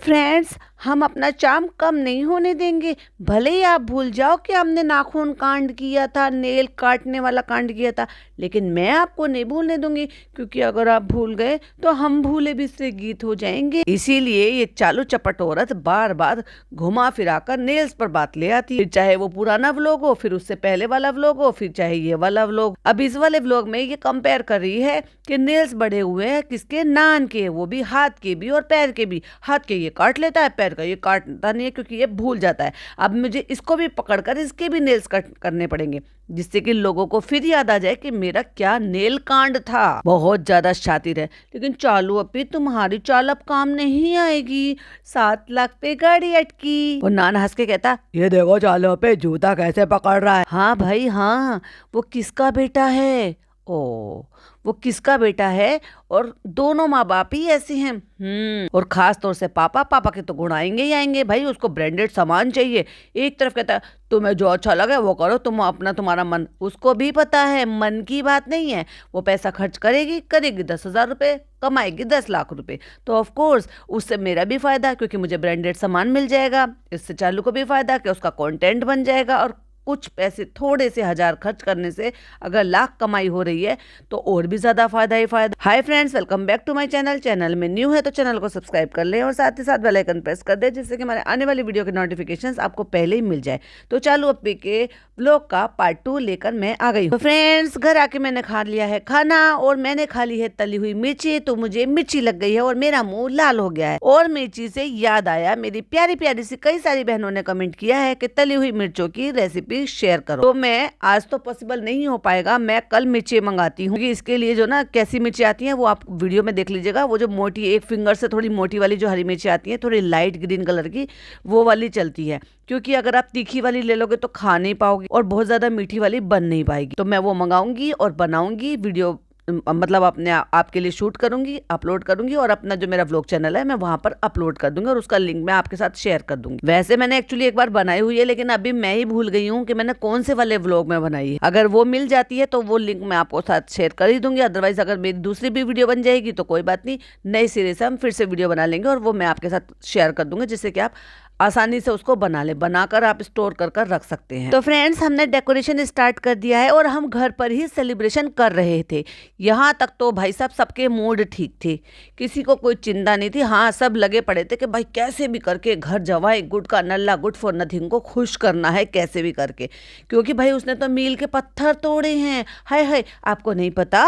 Friends, हम अपना charm कम नहीं होने देंगे। भले ही आप भूल जाओ कि हमने नाखून कांड किया था, नेल काटने वाला कांड किया था, लेकिन मैं आपको नहीं भूलने दूंगी, क्योंकि अगर आप भूल गए तो हम भूले बिसरे गीत हो जाएंगे। इसीलिए ये चालू चपट औरत बार बार घुमा फिरा कर नेल्स पर बात ले आती है, चाहे वो पुराना व्लॉग हो, फिर उससे पहले वाला व्लॉग हो, फिर चाहे ये वाला व्लॉग। अब इस वाले व्लॉग में ये कंपेयर कर रही है कि नेल्स बढ़े हुए हैं किसके, नान के, वो भी हाथ के भी और पैर के भी। हाथ के ये काट लेता है, पैर का ये काटता नहीं है क्योंकि ये भूल जाता है। अब मुझे इसको भी पकड़कर इसके भी नेल्स कट करने पड़ेंगे, जिससे कि लोगों को फिर याद आ जाए कि मेरा क्या नेल कांड था। बहुत ज्यादा शातिर है, लेकिन चालू अपी तुम्हारी चाल अब काम नहीं आएगी। 7 लाख पे गाड़ी अटकी। और नाना हंस के कहता, ये देखो चालू अपी जूता कैसे पकड़ रहा है। हाँ भाई हाँ, वो किसका बेटा है? ओ, वो किसका बेटा है? और दोनों माँ बाप ही ऐसे हैं। और खास तौर से पापा के तो गुण आएंगे ही आएंगे भाई। उसको ब्रांडेड सामान चाहिए। एक तरफ कहता है तुम्हें जो अच्छा लगे वो करो, तुम अपना तुम्हारा मन। उसको भी पता है मन की बात नहीं है, वो पैसा खर्च करेगी 10,000 रुपए, कमाएगी 10 लाख रुपए, तो ऑफ कोर्स उससे मेरा भी फायदा, क्योंकि मुझे ब्रांडेड सामान मिल जाएगा। इससे चालू को भी फायदा कि उसका कंटेंट बन जाएगा। और कुछ पैसे, थोड़े से 1000 खर्च करने से अगर लाख कमाई हो रही है तो और भी ज्यादा फायदा ही फायदा। Hi friends, welcome back to my channel. Channel में न्यू है तो चैनल को सब्सक्राइब कर लें और साथ ही साथ बेल आइकन प्रेस कर दें, जिससे कि हमारे आने वाली वीडियो के नोटिफिकेशंस आपको पहले ही मिल जाए। तो चालू अपी के ब्लॉग का पार्ट 2 लेकर मैं आ गई हूँ। तो फ्रेंड्स, घर आके मैंने खा लिया है खाना और मैंने खा ली है तली हुई मिर्ची। तो मुझे मिर्ची लग गई है और मेरा मुंह लाल हो गया है। और मिर्ची से याद आया, मेरी प्यारी प्यारी सी कई सारी बहनों ने कमेंट किया है कि तली हुई मिर्चों की रेसिपी शेयर करो। तो मैं आज तो पॉसिबल नहीं हो पाएगा, मैं कल मिर्ची मंगाती हूँ। इसके लिए जो ना कैसी मिर्ची आती है वो आप वीडियो में देख लीजिएगा। वो जो मोटी, एक फिंगर से थोड़ी मोटी वाली जो हरी मिर्ची आती है, थोड़ी लाइट ग्रीन कलर की, वो वाली चलती है। क्योंकि अगर आप तीखी वाली ले लोगे तो खा नहीं पाओगे और बहुत ज्यादा मीठी वाली बन नहीं पाएगी। तो मैं वो मंगाऊंगी और बनाऊंगी वीडियो, मतलब अपने आपके लिए शूट करूंगी, अपलोड करूंगी और अपना जो मेरा व्लॉग चैनल है मैं वहां पर अपलोड कर दूंगी और उसका लिंक मैं आपके साथ शेयर कर दूंगी। वैसे मैंने एक्चुअली एक बार बनाई हुई है, लेकिन अभी मैं ही भूल गई हूँ कि मैंने कौन से वाले व्लॉग में बनाई है। अगर वो मिल जाती है तो वो लिंक मैं आपको साथ शेयर कर ही दूंगी। अदरवाइज अगर मेरी दूसरी भी वीडियो बन जाएगी तो कोई बात नहीं, नई सिरे से हम फिर से वीडियो बना लेंगे और वो मैं आपके साथ शेयर कर दूंगी, जिससे कि आप आसानी से उसको बना ले, बनाकर आप स्टोर कर रख सकते हैं। तो फ्रेंड्स, हमने डेकोरेशन स्टार्ट कर दिया है और हम घर पर ही सेलिब्रेशन कर रहे थे। यहाँ तक तो भाई साहब सबके मूड ठीक थे, किसी को कोई चिंता नहीं थी। हाँ, सब लगे पड़े थे कि भाई कैसे भी करके घर जवाई गुड का नल्ला, गुड फॉर नथिंग को खुश करना है कैसे भी करके, क्योंकि भाई उसने तो मील के पत्थर तोड़े हैं। हाय हाय, आपको नहीं पता,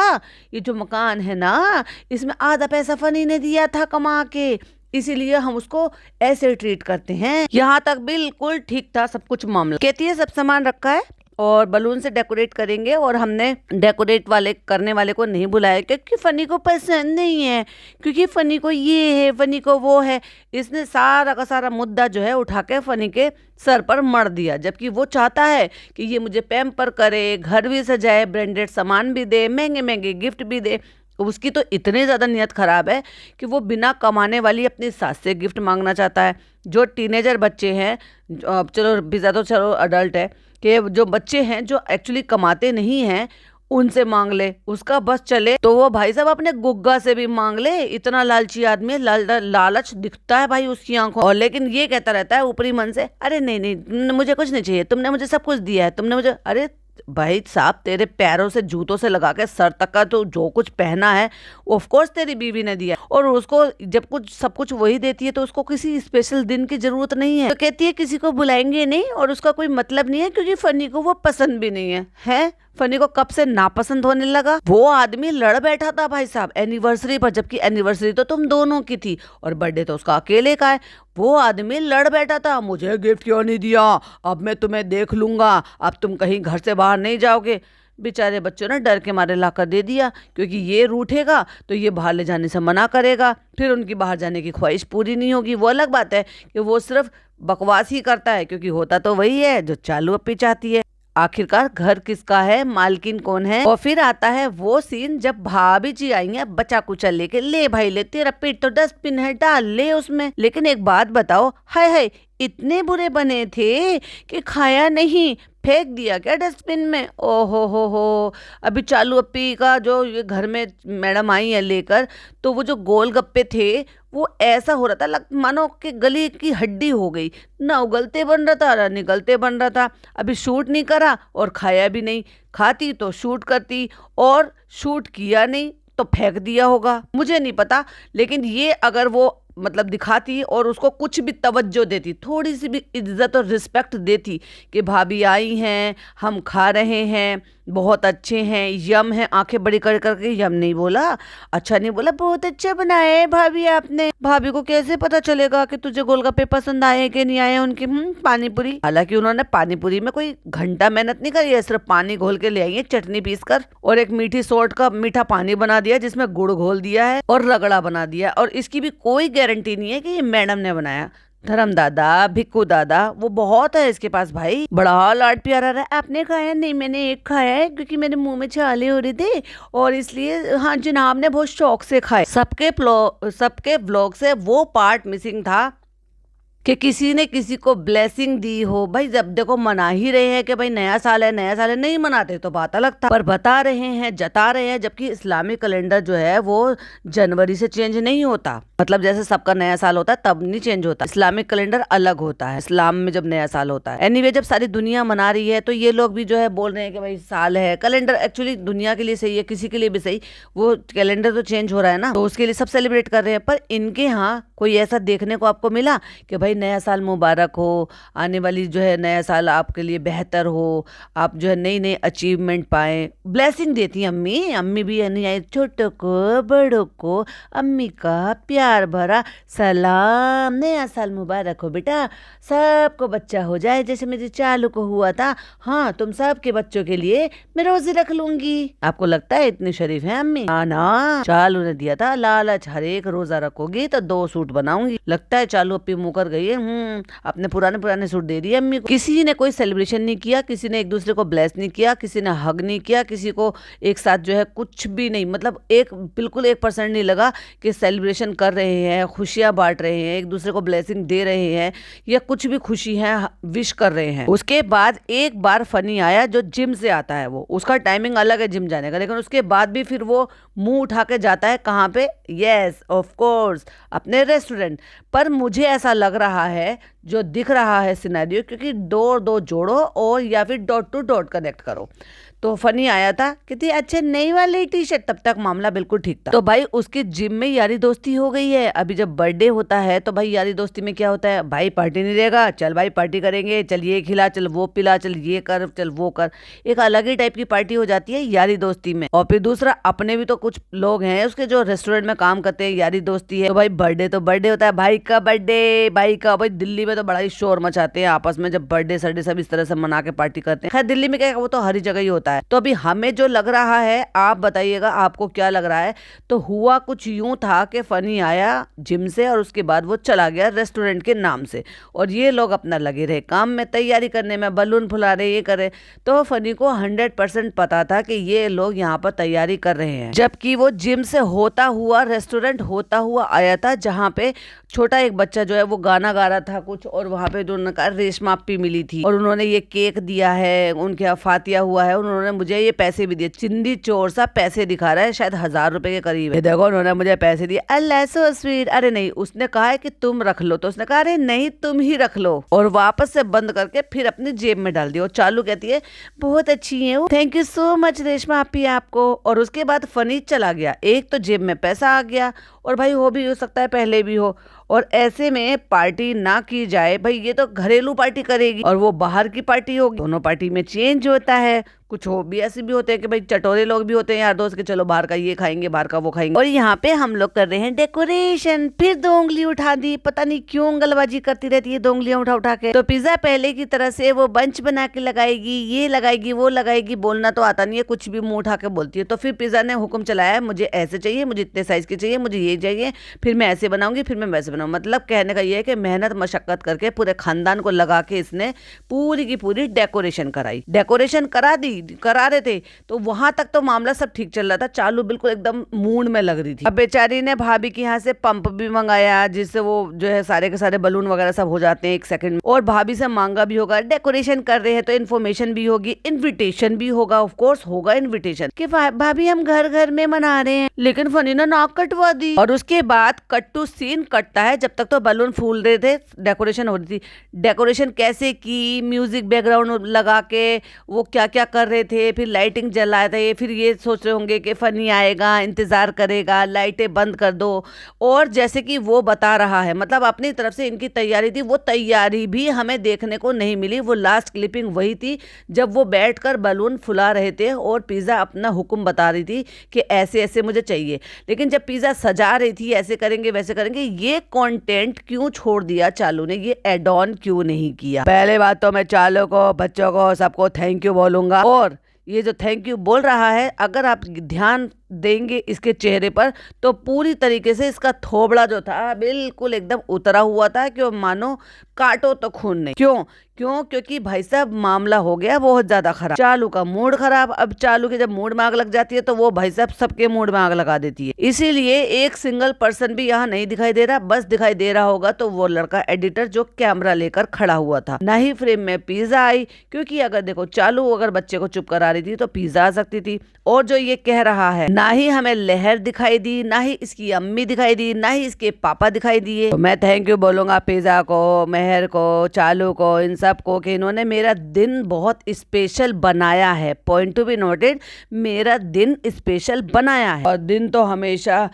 ये जो मकान है ना, इसमें आधा पैसा फनी ने दिया था कमा के, इसीलिए हम उसको ऐसे ट्रीट करते हैं। यहाँ तक बिल्कुल ठीक था सब कुछ मामला। कहती है सब सामान रखा है और बलून से डेकोरेट करेंगे, और हमने डेकोरेट वाले करने वाले को नहीं बुलाया क्योंकि फनी को पसंद नहीं है, क्योंकि फनी को ये है, फनी को वो है। इसने सारा का सारा मुद्दा जो है उठा के फनी के सर पर मर दिया, जबकि वो चाहता है कि ये मुझे पैम्पर करे, घर भी सजाए, ब्रांडेड सामान भी दे, महंगे महंगे गिफ्ट भी दे। उसकी तो इतनी ज़्यादा नियत खराब है कि वो बिना कमाने वाली अपनी सास से गिफ्ट मांगना चाहता है। जो टीनेजर बच्चे हैं, चलो पिज़्ज़ा तो चलो अडल्ट है, कि जो बच्चे हैं जो एक्चुअली कमाते नहीं हैं उनसे मांग ले, उसका बस चले तो वो भाई साहब अपने गुग्गा से भी मांग ले। इतना लालची आदमी है, लालच दिखता है भाई उसकी आंखों। और लेकिन ये कहता रहता है ऊपरी मन से, अरे नहीं नहीं मुझे कुछ नहीं चाहिए, तुमने मुझे सब कुछ दिया है, तुमने मुझे। अरे भाई साहब, तेरे पैरों से जूतों से लगा के सर तक का तो जो कुछ पहना है ऑफ कोर्स तेरी बीवी ने दिया, और उसको जब कुछ सब कुछ वही देती है तो उसको किसी स्पेशल दिन की जरूरत नहीं है। तो कहती है किसी को बुलाएंगे नहीं, और उसका कोई मतलब नहीं है क्योंकि फनी को वो पसंद भी नहीं है। फनी को कब से नापसंद होने लगा? वो आदमी लड़ बैठा था भाई साहब एनिवर्सरी पर, जबकि एनिवर्सरी तो तुम दोनों की थी और बर्थडे तो उसका अकेले का है। वो आदमी लड़ बैठा था, मुझे गिफ्ट क्यों नहीं दिया, अब मैं तुम्हें देख लूंगा, अब तुम कहीं घर से बाहर नहीं जाओगे। बेचारे बच्चों ने डर के मारे लाकर दे दिया, क्योंकि ये रूठेगा तो ये बाहर ले जाने से मना करेगा, फिर उनकी बाहर जाने की ख्वाहिश पूरी नहीं होगी। वो अलग बात है कि वो सिर्फ बकवास ही करता है, क्योंकि होता तो वही है जो चालू अपी चाहती है। आखिरकार घर किसका है, मालकिन कौन है? और फिर आता है वो सीन जब भाभी जी आई हैं बचा कुचा लेके, ले भाई ले, तेरा पेट तो डस्टबिन है, डाल ले उसमें। लेकिन एक बात बताओ, हाय हाय, इतने बुरे बने थे कि खाया नहीं, फेंक दिया क्या डस्टबिन में? हो, अभी चालू अप्पी का जो ये घर में मैडम आई है लेकर, तो वो जो गोलगप्पे थे वो ऐसा हो रहा था लग मानो कि गली की हड्डी हो गई, ना उगलते बन रहा था ना निगलते बन रहा था। अभी शूट नहीं करा और खाया भी नहीं, खाती तो शूट करती, और शूट किया नहीं तो फेंक दिया होगा, मुझे नहीं पता। लेकिन ये अगर वो मतलब दिखाती और उसको कुछ भी तवज्जो देती, थोड़ी सी भी इज्जत और रिस्पेक्ट देती कि भाभी आई हैं, हम खा रहे हैं, बहुत अच्छे हैं, यम है, आंखें बड़ी कर करके यम नहीं बोला, अच्छा नहीं बोला, बहुत अच्छे बनाए हैं भाभी आपने। भाभी को कैसे पता चलेगा कि तुझे गोलगप्पे पसंद आए कि नहीं आए उनकी? पानी पूरी, हालांकि उन्होंने पानी पूरी में कोई घंटा मेहनत नहीं करी है, सिर्फ पानी घोल के ले आई है चटनी पीस कर, और एक मीठी सोट का मीठा पानी बना दिया जिसमें गुड़ घोल दिया है और रगड़ा बना दिया, और इसकी भी कोई गारंटी नहीं है कि ये मैडम ने बनाया। धर्म दादा, भिक्कू दादा, वो बहुत है इसके पास भाई, बड़ा लाड प्यारा रहा। आपने खाया? नहीं, मैंने एक खाया है क्योंकि मेरे मुंह में छाले हो रहे थे और इसलिए हाँ जनाब ने बहुत शौक से खाए। सबके व्लॉग से वो पार्ट मिसिंग था कि किसी ने किसी को ब्लेसिंग दी हो। भाई जब देखो मना ही रहे हैं कि भाई नया साल है, नया साल है, नहीं मनाते तो बात अलग था, पर बता रहे हैं, जता रहे हैं, जबकि इस्लामिक कैलेंडर जो है वो जनवरी से चेंज नहीं होता। मतलब जैसे सबका नया साल होता है तब नहीं चेंज होता, इस्लामिक कैलेंडर अलग होता है इस्लाम में जब नया साल होता है। एनीवे, जब सारी दुनिया मना रही है तो ये लोग भी जो है बोल रहे हैं कि भाई साल है, कैलेंडर एक्चुअली दुनिया के लिए सही है, किसी के लिए भी सही, वो कैलेंडर तो चेंज हो रहा है ना, तो उसके लिए सब सेलिब्रेट कर रहे हैं। पर इनके यहाँ कोई ऐसा देखने को आपको मिला कि भाई नया साल मुबारक हो, आने वाली जो है नया साल आपके लिए बेहतर हो, आप जो है नई नई अचीवमेंट पाएं, ब्लेसिंग देती हैं अम्मी भी नहीं आई, छोटों को बड़ों को अम्मी का प्यार भरा सलाम, नया साल मुबारक हो बेटा, सबको बच्चा हो जाए जैसे मेरी चालू को हुआ था, हाँ तुम सबके बच्चों के लिए मैं रोजे रख लूंगी। आपको लगता है इतनी शरीफ है अम्मी? ना, चालू ने दिया था लालच, हर एक रोजा रखोगी तो 2 सूट बनाऊंगी। लगता है चालू अपनी मुकर गई है, अपने पुराने सूट दे दिए अम्मी को। किसी ने कोई सेलिब्रेशन नहीं किया, किसी ने एक दूसरे को ब्लेस नहीं किया, किसी ने हग नहीं किया, किसी को एक साथ जो है कुछ भी नहीं, मतलब बिल्कुल 1% नहीं लगा कि सेलिब्रेशन कर रहे हैं, खुशियां बांट रहे हैं, एक दूसरे को ब्लेसिंग दे रहे हैं या कुछ भी खुशी है विश कर रहे हैं। उसके बाद एक बार फनी आया जो जिम से आता है, वो उसका टाइमिंग अलग है जिम जाने का, लेकिन उसके बाद भी फिर वो मुंह उठा के जाता है कहाँ पे? यस ऑफ कोर्स, अपने रेस्टोरेंट पर। मुझे ऐसा लग रहा है जो दिख रहा है सिनेरियो, क्योंकि दो जोड़ो और या फिर डॉट टू डॉट कनेक्ट करो, तो फनी आया था कितनी अच्छे नई वाली टी शर्ट, तब तक मामला बिल्कुल ठीक था। तो भाई उसकी जिम में यारी दोस्ती हो गई है। अभी जब बर्थडे होता है तो भाई यारी दोस्ती में क्या होता है, भाई पार्टी नहीं देगा, चल भाई पार्टी करेंगे, चल ये खिला, चल वो पिला, चल ये कर, चल वो कर, एक अलग ही टाइप की पार्टी हो जाती है यारी दोस्ती में। और फिर दूसरा, अपने भी तो कुछ लोग हैं उसके जो रेस्टोरेंट में काम करते हैं, यारी दोस्ती है, तो भाई बर्थडे तो बर्थडे होता है, भाई का बर्थडे, भाई का। भाई दिल्ली में तो बड़ा ही शोर मचाते हैं आपस में जब बर्थडे सर्थडे सब इस तरह से मना के पार्टी करते हैं। खैर दिल्ली में क्या, वो तो हर जगह ही होता है। तो अभी हमें जो लग रहा है, आप बताइएगा आपको क्या लग रहा है। तो हुआ कुछ यूं था कि फनी आया जिम से और उसके बाद वो चला गया रेस्टोरेंट के नाम से, और ये लोग अपना लगे रहे काम में, तैयारी करने में, बलून फुला रहे, ये करे। तो फनी को 100% पता था कि ये लोग यहाँ पर तैयारी कर रहे हैं, जबकि वो जिम से होता हुआ रेस्टोरेंट होता हुआ आया था, जहाँ पे छोटा एक बच्चा जो है वो गाना गा रहा था कुछ, और वहां पे उन्होंने कहा रेशमा अपी मिली थी और उन्होंने ये केक दिया है, उनके यहाँ फातिया हुआ है, उन्होंने मुझे ये पैसे भी दिए। चिंदी चोर सा पैसे दिखा रहा है, शायद 1000 रुपए के करीब है। देखो उन्होंने मुझे पैसे दिए, अल्लाह सो स्वीट। अरे नहीं, उसने कहा है कि तुम रख लो, तो उसने कहा अरे नहीं तुम ही रख लो, और वापस से बंद करके फिर अपनी जेब में डाल दिया। और चालू कहती है बहुत अच्छी है, thank you so much Reshma अपी आपको। और उसके बाद फनी चला गया, एक तो जेब में पैसा आ गया, और भाई वो भी हो सकता है पहले भी हो, और ऐसे में पार्टी ना की जाए। भाई ये तो घरेलू पार्टी करेगी और वो बाहर की पार्टी होगी, दोनों पार्टी में चेंज होता है। कुछ हो भी ऐसे भी होते हैं कि भाई चटोरे लोग भी होते हैं यार दोस्त के, चलो बाहर का ये खाएंगे, बाहर का वो खाएंगे। और यहाँ पे हम लोग कर रहे हैं डेकोरेशन, फिर 2 उंगली उठा दी, पता नहीं क्यों उंगलबाजी करती रहती है 2 उंगलियां उठा उठा के। तो पिज्जा पहले की तरह से वो बंच बना के लगाएगी, ये लगाएगी वो लगाएगी, बोलना तो आता नहीं है, कुछ भी मुंह उठा के बोलती है। तो फिर पिज्जा ने हुक्म चलाया मुझे ऐसे चाहिए, मुझे इतने साइज की चाहिए, मुझे ये चाहिए, फिर मैं ऐसे बनाऊंगी, फिर मैं वैसे बनाऊंगी। मतलब कहने का ये है कि मेहनत मशक्कत करके पूरे खानदान को लगा के इसने पूरी की पूरी डेकोरेशन कराई, डेकोरेशन करा दी। करा रहे थे, तो वहां तक तो मामला सब ठीक चल रहा था। चालू बिल्कुल एकदम मूड में लग रही थी। अब बेचारी ने भाभी के यहाँ से पंप भी मंगाया, जिससे वो जो है सारे के सारे बलून वगैरह सब हो जाते हैं 1 सेकंड में। और भाभी से मांगा भी होगा, डेकोरेशन कर रहे हैं तो इन्फॉर्मेशन भी होगी, इन्विटेशन भी होगा, ऑफ कोर्स होगा इन्विटेशन कि भाभी हम घर घर में मना रहे हैं। लेकिन फनी ने नाक कटवा दी। और उसके बाद कट टू सीन कटता है, जब तक तो बलून फूल रहे थे, डेकोरेशन हो रही थी। डेकोरेशन कैसे की, म्यूजिक बैकग्राउंड लगा के वो क्या क्या कर रहे थे, फिर लाइटिंग जलाए थे, फिर ये सोच रहे होंगे कि फनी आएगा, इंतजार करेगा, लाइटें बंद कर दो। और जैसे कि वो बता रहा है, मतलब अपनी तरफ से इनकी तैयारी थी, वो तैयारी भी हमें देखने को नहीं मिली। वो लास्ट क्लिपिंग वही थी जब वो बैठकर बलून फुला रहे थे और पिज़्ज़ा अपना हुक्म बता रही थी कि ऐसे ऐसे मुझे चाहिए। लेकिन जब पिज़्ज़ा सजा रही थी, ऐसे करेंगे वैसे करेंगे, ये कंटेंट क्यों छोड़ दिया चालू ने, ये एड ऑन क्यों नहीं किया? पहले बात तो मैं चालू को, बच्चों को, सबको थैंक यू बोलूंगा। और ये जो थैंक यू बोल रहा है, अगर आप ध्यान देंगे इसके चेहरे पर, तो पूरी तरीके से इसका थोबड़ा जो था बिल्कुल एकदम उतरा हुआ था कि वो मानो काटो तो खून नहीं। क्यों? क्योंकि भाई साहब मामला हो गया बहुत ज्यादा खराब। चालू का मूड खराब। अब चालू के जब मूड में आग लग जाती है तो वो भाई साहब सबके मूड में आग लगा देती है। इसीलिए एक सिंगल पर्सन भी यहाँ नहीं दिखाई दे रहा। बस दिखाई दे रहा होगा तो वो लड़का एडिटर जो कैमरा लेकर खड़ा हुआ था। ना ही फ्रेम में पिज्जा आई, क्योंकि अगर देखो चालू अगर बच्चे को चुप करा रही थी तो पिज्जा आ सकती थी। और जो ये कह रहा है, ना ही हमें लहर दिखाई दी, ना ही इसकी अम्मी दिखाई दी, ना ही इसके पापा दिखाई दिए। तो मैं थैंक यू बोलूंगा पिज्जा को, मेहर को, चालू को, इन सब को कि इन्होंने मेरा दिन बहुत स्पेशल बनाया है। पॉइंट टू बी नोटेड, मेरा दिन स्पेशल बनाया है। और दिन तो हमेशा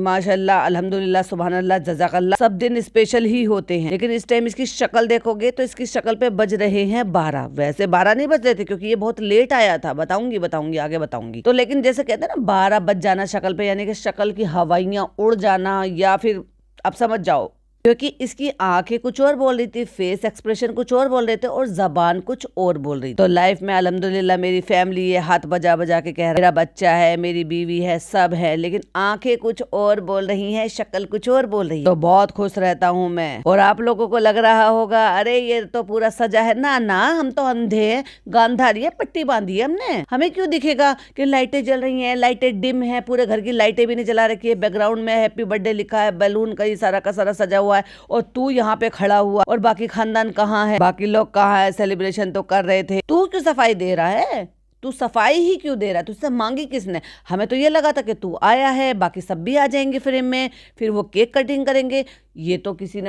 माशाल्लाह, अल्हम्दुलिल्लाह, सुभानअल्लाह, जज़ाकल्लाह, सब दिन स्पेशल ही होते हैं। लेकिन इस टाइम इसकी शक्ल देखोगे तो इसकी शक्ल पे बज रहे हैं 12। वैसे 12 नहीं बज रहे थे क्योंकि ये बहुत लेट आया था। बताऊंगी आगे बताऊंगी। तो लेकिन जैसे कहते हैं ना 12 बज जाना शक्ल पे, यानी कि शक्ल की हवाइयां उड़ जाना, या फिर आप समझ जाओ, क्योंकि इसकी आंखें कुछ और बोल रही थी, फेस एक्सप्रेशन कुछ और बोल रहे थे और जबान कुछ और बोल रही थी। तो लाइफ में अल्हम्दुलिल्लाह मेरी फैमिली है, हाथ बजा बजा के कह रहा है, मेरा बच्चा है, मेरी बीवी है, सब है, लेकिन आंखें कुछ और बोल रही हैं, शक्ल कुछ और बोल रही है। तो बहुत खुश रहता हूँ मैं। और आप लोगों को लग रहा होगा अरे ये तो पूरा सजा है। ना ना, हम तो अंधे हैं, गांधारी है, पट्टी बांधी है हमने, हमें क्यों दिखेगा कि लाइटें जल रही हैं? लाइटें डिम है, पूरे घर की लाइटें भी नहीं जला रखी है, बैकग्राउंड में हैप्पी बर्थडे लिखा है, बैलून का ये सारा का सारा सजा हुआ है, और तू यहाँ पे खड़ा हुआ। और बाकी खानदान कहाँ है? बाकी लोग कहाँ है? सेलिब्रेशन तो कर रहे थे, तू क्यों सफाई दे रहा है? तू सफाई ही क्यों दे रहा है? तुझसे मांगी किसने? हमें तो ये लगा था कि तू आया है, बाकी सब भी आ जाएंगे फ्रेम में, फिर वो केक कटिंग करेंगे। ये तो किसी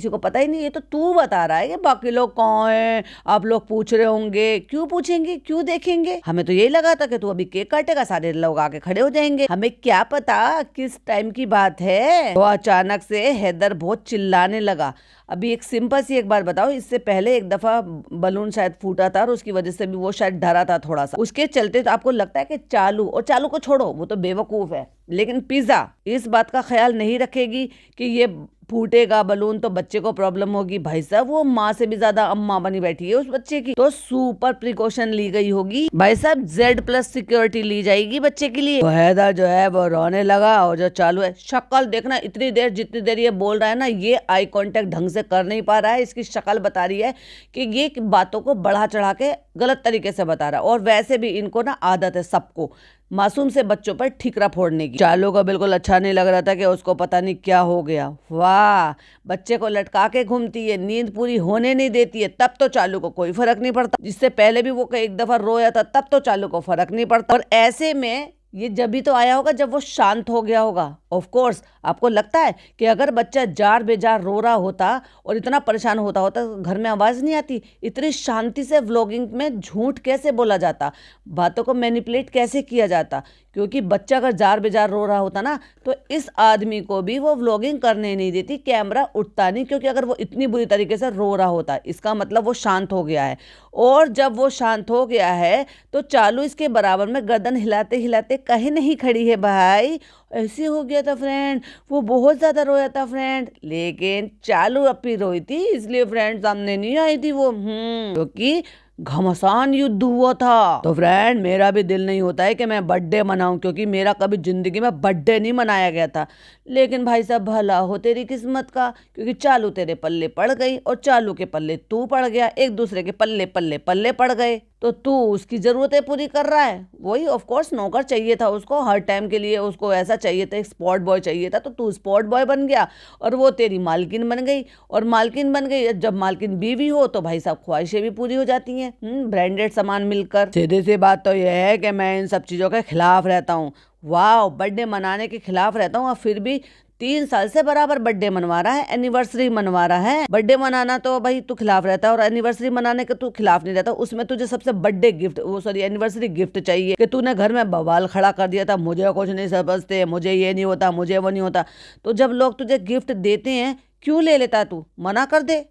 को पता ही नहीं। ये तो तू बता रहा है कि बाकी लोग कौन है। आप लोग पूछ रहे होंगे, क्यों पूछेंगे, क्यों देखेंगे? हमें तो यही लगा था कि तू अभी केक काटेगा, सारे लोग आके खड़े हो जाएंगे। हमें क्या पता किस टाइम की बात है। तो अचानक से हैदर बहुत चिल्लाने लगा। अभी एक सिंपल सी एक बात बताओ, इससे पहले एक दफा बलून शायद फूटा था और उसकी वजह से भी वो शायद डरा था थोड़ा सा, उसके चलते तो आपको लगता है कि चालू, और चालू को छोड़ो वो तो बेवकूफ है, लेकिन पिज्जा इस बात का ख्याल नहीं रखेगी कि ये फूटेगा बलून तो बच्चे को प्रॉब्लम होगी। भाई साहब वो माँ से भी ज्यादा अम्मा बनी बैठी है उस बच्चे की, तो सुपर प्रिकॉशन ली गई होगी भाई साहब, Z+ सिक्योरिटी ली जाएगी बच्चे के लिए। तो हैदर जो है वो रोने लगा। और जो चालू है, शक्ल देखना, इतनी देर जितनी देर ये बोल रहा है ना, ये आई कांटेक्ट ढंग से कर नहीं पा रहा है। इसकी शक्ल बता रही है कि ये बातों को बढ़ा चढ़ा के गलत तरीके से बता रहा है। और वैसे भी इनको ना आदत है सबको मासूम से बच्चों पर ठिकरा फोड़ने की। चालू को बिल्कुल अच्छा नहीं लग रहा था कि उसको पता नहीं क्या हो गया। वाह, बच्चे को लटका के घूमती है, नींद पूरी होने नहीं देती है, तब तो चालू को कोई फर्क नहीं पड़ता। जिससे पहले भी वो एक दफा रोया था, तब तो चालू को फर्क नहीं पड़ता। और ऐसे में ये जब भी तो आया होगा जब वो शांत हो गया होगा। ऑफ कोर्स आपको लगता है कि अगर बच्चा जार बेजार रो रहा होता और इतना परेशान होता तो घर में आवाज नहीं आती? इतनी शांति से व्लॉगिंग में झूठ कैसे बोला जाता, बातों को मैनिपुलेट कैसे किया जाता? क्योंकि बच्चा अगर जार बेजार रो रहा होता ना, तो इस आदमी को भी वो व्लॉगिंग करने नहीं देती, कैमरा उठता नहीं। क्योंकि अगर वो इतनी बुरी तरीके से रो रहा होता, इसका मतलब वो शांत हो गया है। और जब वो शांत हो गया है तो चालू इसके बराबर में गर्दन हिलाते हिलाते कहीं नहीं खड़ी है भाई। ऐसे हो गया था फ्रेंड, वो बहुत ज्यादा रोया था फ्रेंड। लेकिन चालू अपनी रोई थी, इसलिए फ्रेंड सामने नहीं आई थी वो, क्योंकि घमासान युद्ध हुआ था। तो फ्रेंड मेरा भी दिल नहीं होता है कि मैं बर्थडे मनाऊं, क्योंकि मेरा कभी जिंदगी में बर्थडे नहीं मनाया गया था। लेकिन भाई साहब भला हो तेरी किस्मत का, क्योंकि चालू तेरे पल्ले पड़ गई और चालू के पल्ले तू पड़ गया, एक दूसरे के पल्ले पल्ले पल्ले पड़ गए। तो तू उसकी ज़रूरतें पूरी कर रहा है। वही ऑफ कोर्स नौकर चाहिए था उसको हर टाइम के लिए, उसको ऐसा चाहिए था, एक स्पॉट बॉय चाहिए था, तो तू स्पॉट बॉय बन गया और वो तेरी मालकिन बन गई। और मालकिन बन गई, जब मालकिन बीवी हो तो भाई साहब ख्वाहिशें भी पूरी हो जाती हैं, ब्रांडेड सामान मिलकर। सीधी सी बात तो यह है कि मैं इन सब चीज़ों के खिलाफ रहता हूँ। वाह, बर्थडे मनाने के खिलाफ रहता हूँ और फिर भी 3 साल से बराबर बर्थडे मनवा रहा है, एनिवर्सरी मनवा रहा है। बर्थडे मनाना तो भाई तू खिलाफ रहता है और एनिवर्सरी मनाने का तू खिलाफ नहीं रहता। उसमें तुझे सबसे बर्थडे गिफ्ट, वो सॉरी एनिवर्सरी गिफ्ट चाहिए कि तूने घर में बवाल खड़ा कर दिया था, मुझे कुछ नहीं समझते, मुझे ये नहीं होता, मुझे वो नहीं होता। तो जब लोग तुझे गिफ्ट देते हैं क्यों ले लेता, तू मना कर दे।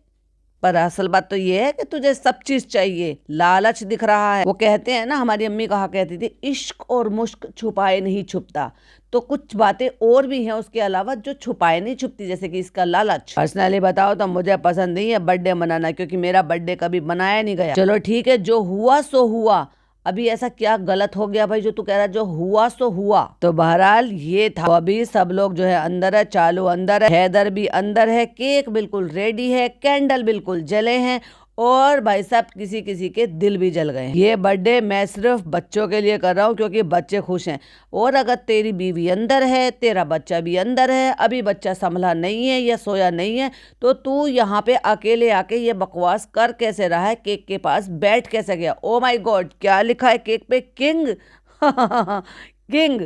पर असल बात तो ये है कि तुझे सब चीज चाहिए, लालच दिख रहा है। वो कहते हैं ना, हमारी अम्मी कहा करती थी, इश्क और मुश्क छुपाए नहीं छुपता। तो कुछ बातें और भी हैं उसके अलावा जो छुपाए नहीं छुपती, जैसे कि इसका लालच। पर्सनली बताओ तो मुझे पसंद नहीं है बर्थडे मनाना, क्योंकि मेरा बर्थडे कभी मनाया नहीं गया। चलो ठीक है, जो हुआ सो हुआ। अभी ऐसा क्या गलत हो गया भाई जो तू कह रहा है जो हुआ सो हुआ। तो बहरहाल ये था। तो अभी सब लोग जो है अंदर है, चालू अंदर है, हैदर भी अंदर है, केक बिल्कुल रेडी है, कैंडल बिल्कुल जले हैं और भाई साहब किसी किसी के दिल भी जल गए। ये बर्थडे मैं सिर्फ बच्चों के लिए कर रहा हूँ क्योंकि बच्चे खुश हैं। और अगर तेरी बीवी अंदर है, तेरा बच्चा भी अंदर है, अभी बच्चा संभला नहीं है या सोया नहीं है, तो तू यहाँ पे अकेले आके ये बकवास कर कैसे रहा है, केक के पास बैठ कैसे गया। ओ माय गॉड, क्या लिखा है केक पे, किंग। किंग,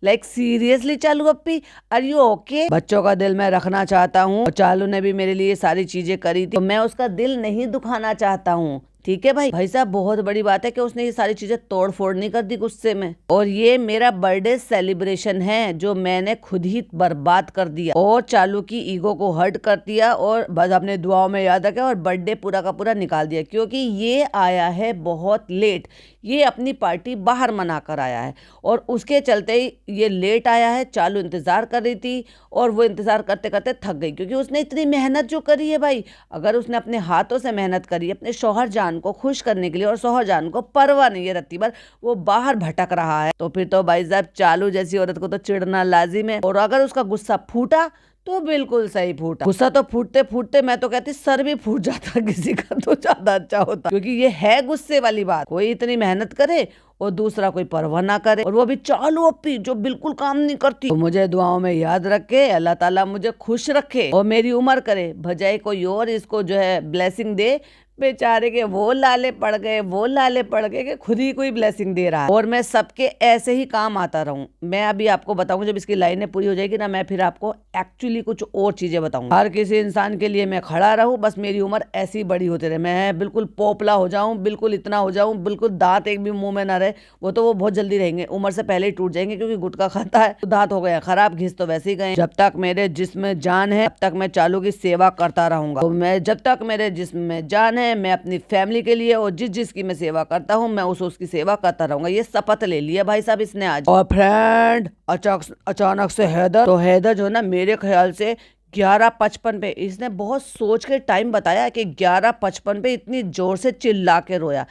लाइक सीरियसली चालू अप्पी, आर यू ओके? बच्चों का दिल मैं रखना चाहता हूँ और चालू ने भी मेरे लिए सारी चीजें करी थी, तो मैं उसका दिल नहीं दुखाना चाहता हूँ। ठीक है भाई। भाई साहब बहुत बड़ी बात है कि उसने ये सारी चीजें तोड़ फोड़ नहीं कर दी गुस्से में। और ये मेरा बर्थडे सेलिब्रेशन है जो मैंने खुद ही बर्बाद कर दिया और चालू की ईगो को हर्ट कर दिया और बस अपने दुआओं में याद रखा और बर्थडे पूरा का पूरा निकाल दिया, क्योंकि ये आया है बहुत लेट। ये अपनी पार्टी बाहर मना कर आया है और उसके चलते ही ये लेट आया है। चालू इंतजार कर रही थी और वो इंतजार करते करते थक गई, क्योंकि उसने इतनी मेहनत जो करी है भाई, अगर उसने अपने हाथों से मेहनत करी है अपने शौहर जान को खुश करने के लिए और शौहर जान को परवाह नहीं है रत्ती भर, वो बाहर भटक रहा है, तो फिर तो भाई साहब चालू जैसी औरत को तो चिढ़ना लाजिम है। और अगर उसका गुस्सा फूटा तो बिल्कुल सही फूटा। गुस्सा तो फूटते फूटते मैं तो कहती सर भी फूट जाता किसी का तो ज्यादा अच्छा होता, क्योंकि ये है गुस्से वाली बात। कोई इतनी मेहनत करे और दूसरा कोई परवाह ना करे, और वो भी चालू अप्पी जो बिल्कुल काम नहीं करती। तो मुझे दुआओं में याद रखे, अल्लाह ताला मुझे खुश रखे और मेरी उम्र करे, बजाय कोई और इसको जो है ब्लेसिंग दे। बेचारे के वो लाले पड़ गए, वो लाले पड़ गए कि खुद ही कोई ब्लेसिंग दे रहा है और मैं सबके ऐसे ही काम आता रहूं। मैं अभी आपको बताऊंगा जब इसकी लाइनें पूरी हो जाएगी ना, मैं फिर आपको एक्चुअली कुछ और चीजें बताऊंगा। हर किसी इंसान के लिए मैं खड़ा रहूं, बस मेरी उम्र ऐसी बड़ी होती रहे, मैं बिल्कुल पोपला हो जाऊं, बिल्कुल इतना हो जाऊं, बिल्कुल दांत एक भी मुंह में ना रहे। वो तो वो बहुत जल्दी रहेंगे, उम्र से पहले ही टूट जाएंगे, क्योंकि गुटखा खाता है तो दांत हो गए खराब, घिस तो वैसे ही गए। जब तक मेरे जिस्म में जान है तब तक मैं चालू की सेवा करता रहूंगा। तो मैं जब तक मेरे जिस्म में जान है मैं अपनी फैमिली के लिए और जिसकी मैं सेवा करता हूँ मैं उसकी सेवा करता रहूंगा। ये शपथ ले लिया भाई साहब इसने आज। और फ्रेंड अचानक से हैदर, तो हैदर जो है ना मेरे ख्याल से 11:55 पे, इसने बहुत सोच के टाइम बताया कि 11:55 पे इतनी जोर से चिल्ला के रोया।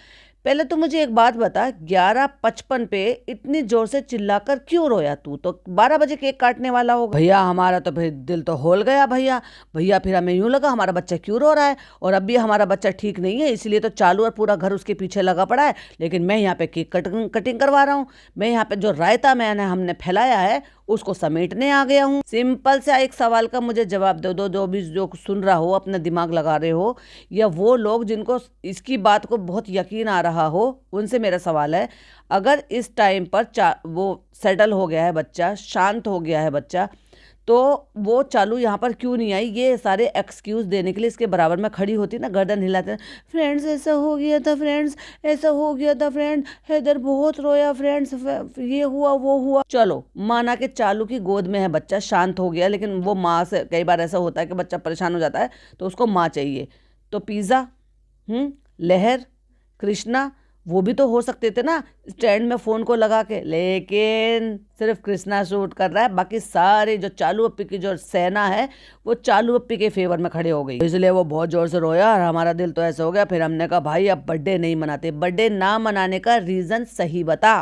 पहले तो मुझे एक बात बता, 11:55 पे इतनी जोर से चिल्लाकर क्यों रोया? तू तो 12 बजे केक काटने वाला होगा। भैया हमारा तो फिर दिल तो होल गया भैया। भैया फिर हमें यूं लगा हमारा बच्चा क्यों रो रहा है, और अब भी हमारा बच्चा ठीक नहीं है, इसलिए तो चालू और पूरा घर उसके पीछे लगा पड़ा है। लेकिन मैं यहाँ पे केक कटिंग करवा रहा हूँ, मैं यहाँ पे जो रायता हमने फैलाया है उसको समेटने आ गया हूँ। सिंपल से एक सवाल का मुझे जवाब दो दो, जो भी जो सुन रहा हो, अपना दिमाग लगा रहे हो, या वो लोग जिनको इसकी बात को बहुत यकीन आ रहा हो, उनसे मेरा सवाल है, अगर इस टाइम पर वो सेटल हो गया है बच्चा, शांत हो गया है बच्चा, तो वो चालू यहाँ पर क्यों नहीं आई? ये सारे एक्सक्यूज देने के लिए इसके बराबर में खड़ी होती ना, गर्दन हिलाते, फ्रेंड्स ऐसा हो गया था, फ्रेंड्स ऐसा हो गया था, फ्रेंड हैदर बहुत रोया, फ्रेंड्स ये हुआ वो हुआ। चलो माना कि चालू की गोद में है बच्चा, शांत हो गया, लेकिन वो माँ से कई बार ऐसा होता है कि बच्चा परेशान हो जाता है तो उसको माँ चाहिए। तो पिज़्ज़ा, लहर, कृष्णा, वो भी तो हो सकते थे ना स्टैंड में फोन को लगा के, लेकिन सिर्फ कृष्णा शूट कर रहा है, बाकी सारे जो चालू अप्पी की जो सेना है वो चालू अप्पी के फेवर में खड़े हो गई, इसलिए वो बहुत जोर से रोया और हमारा दिल तो ऐसा हो गया। फिर हमने कहा भाई अब बर्थडे नहीं मनाते। बर्थडे ना मनाने का रीजन सही बता।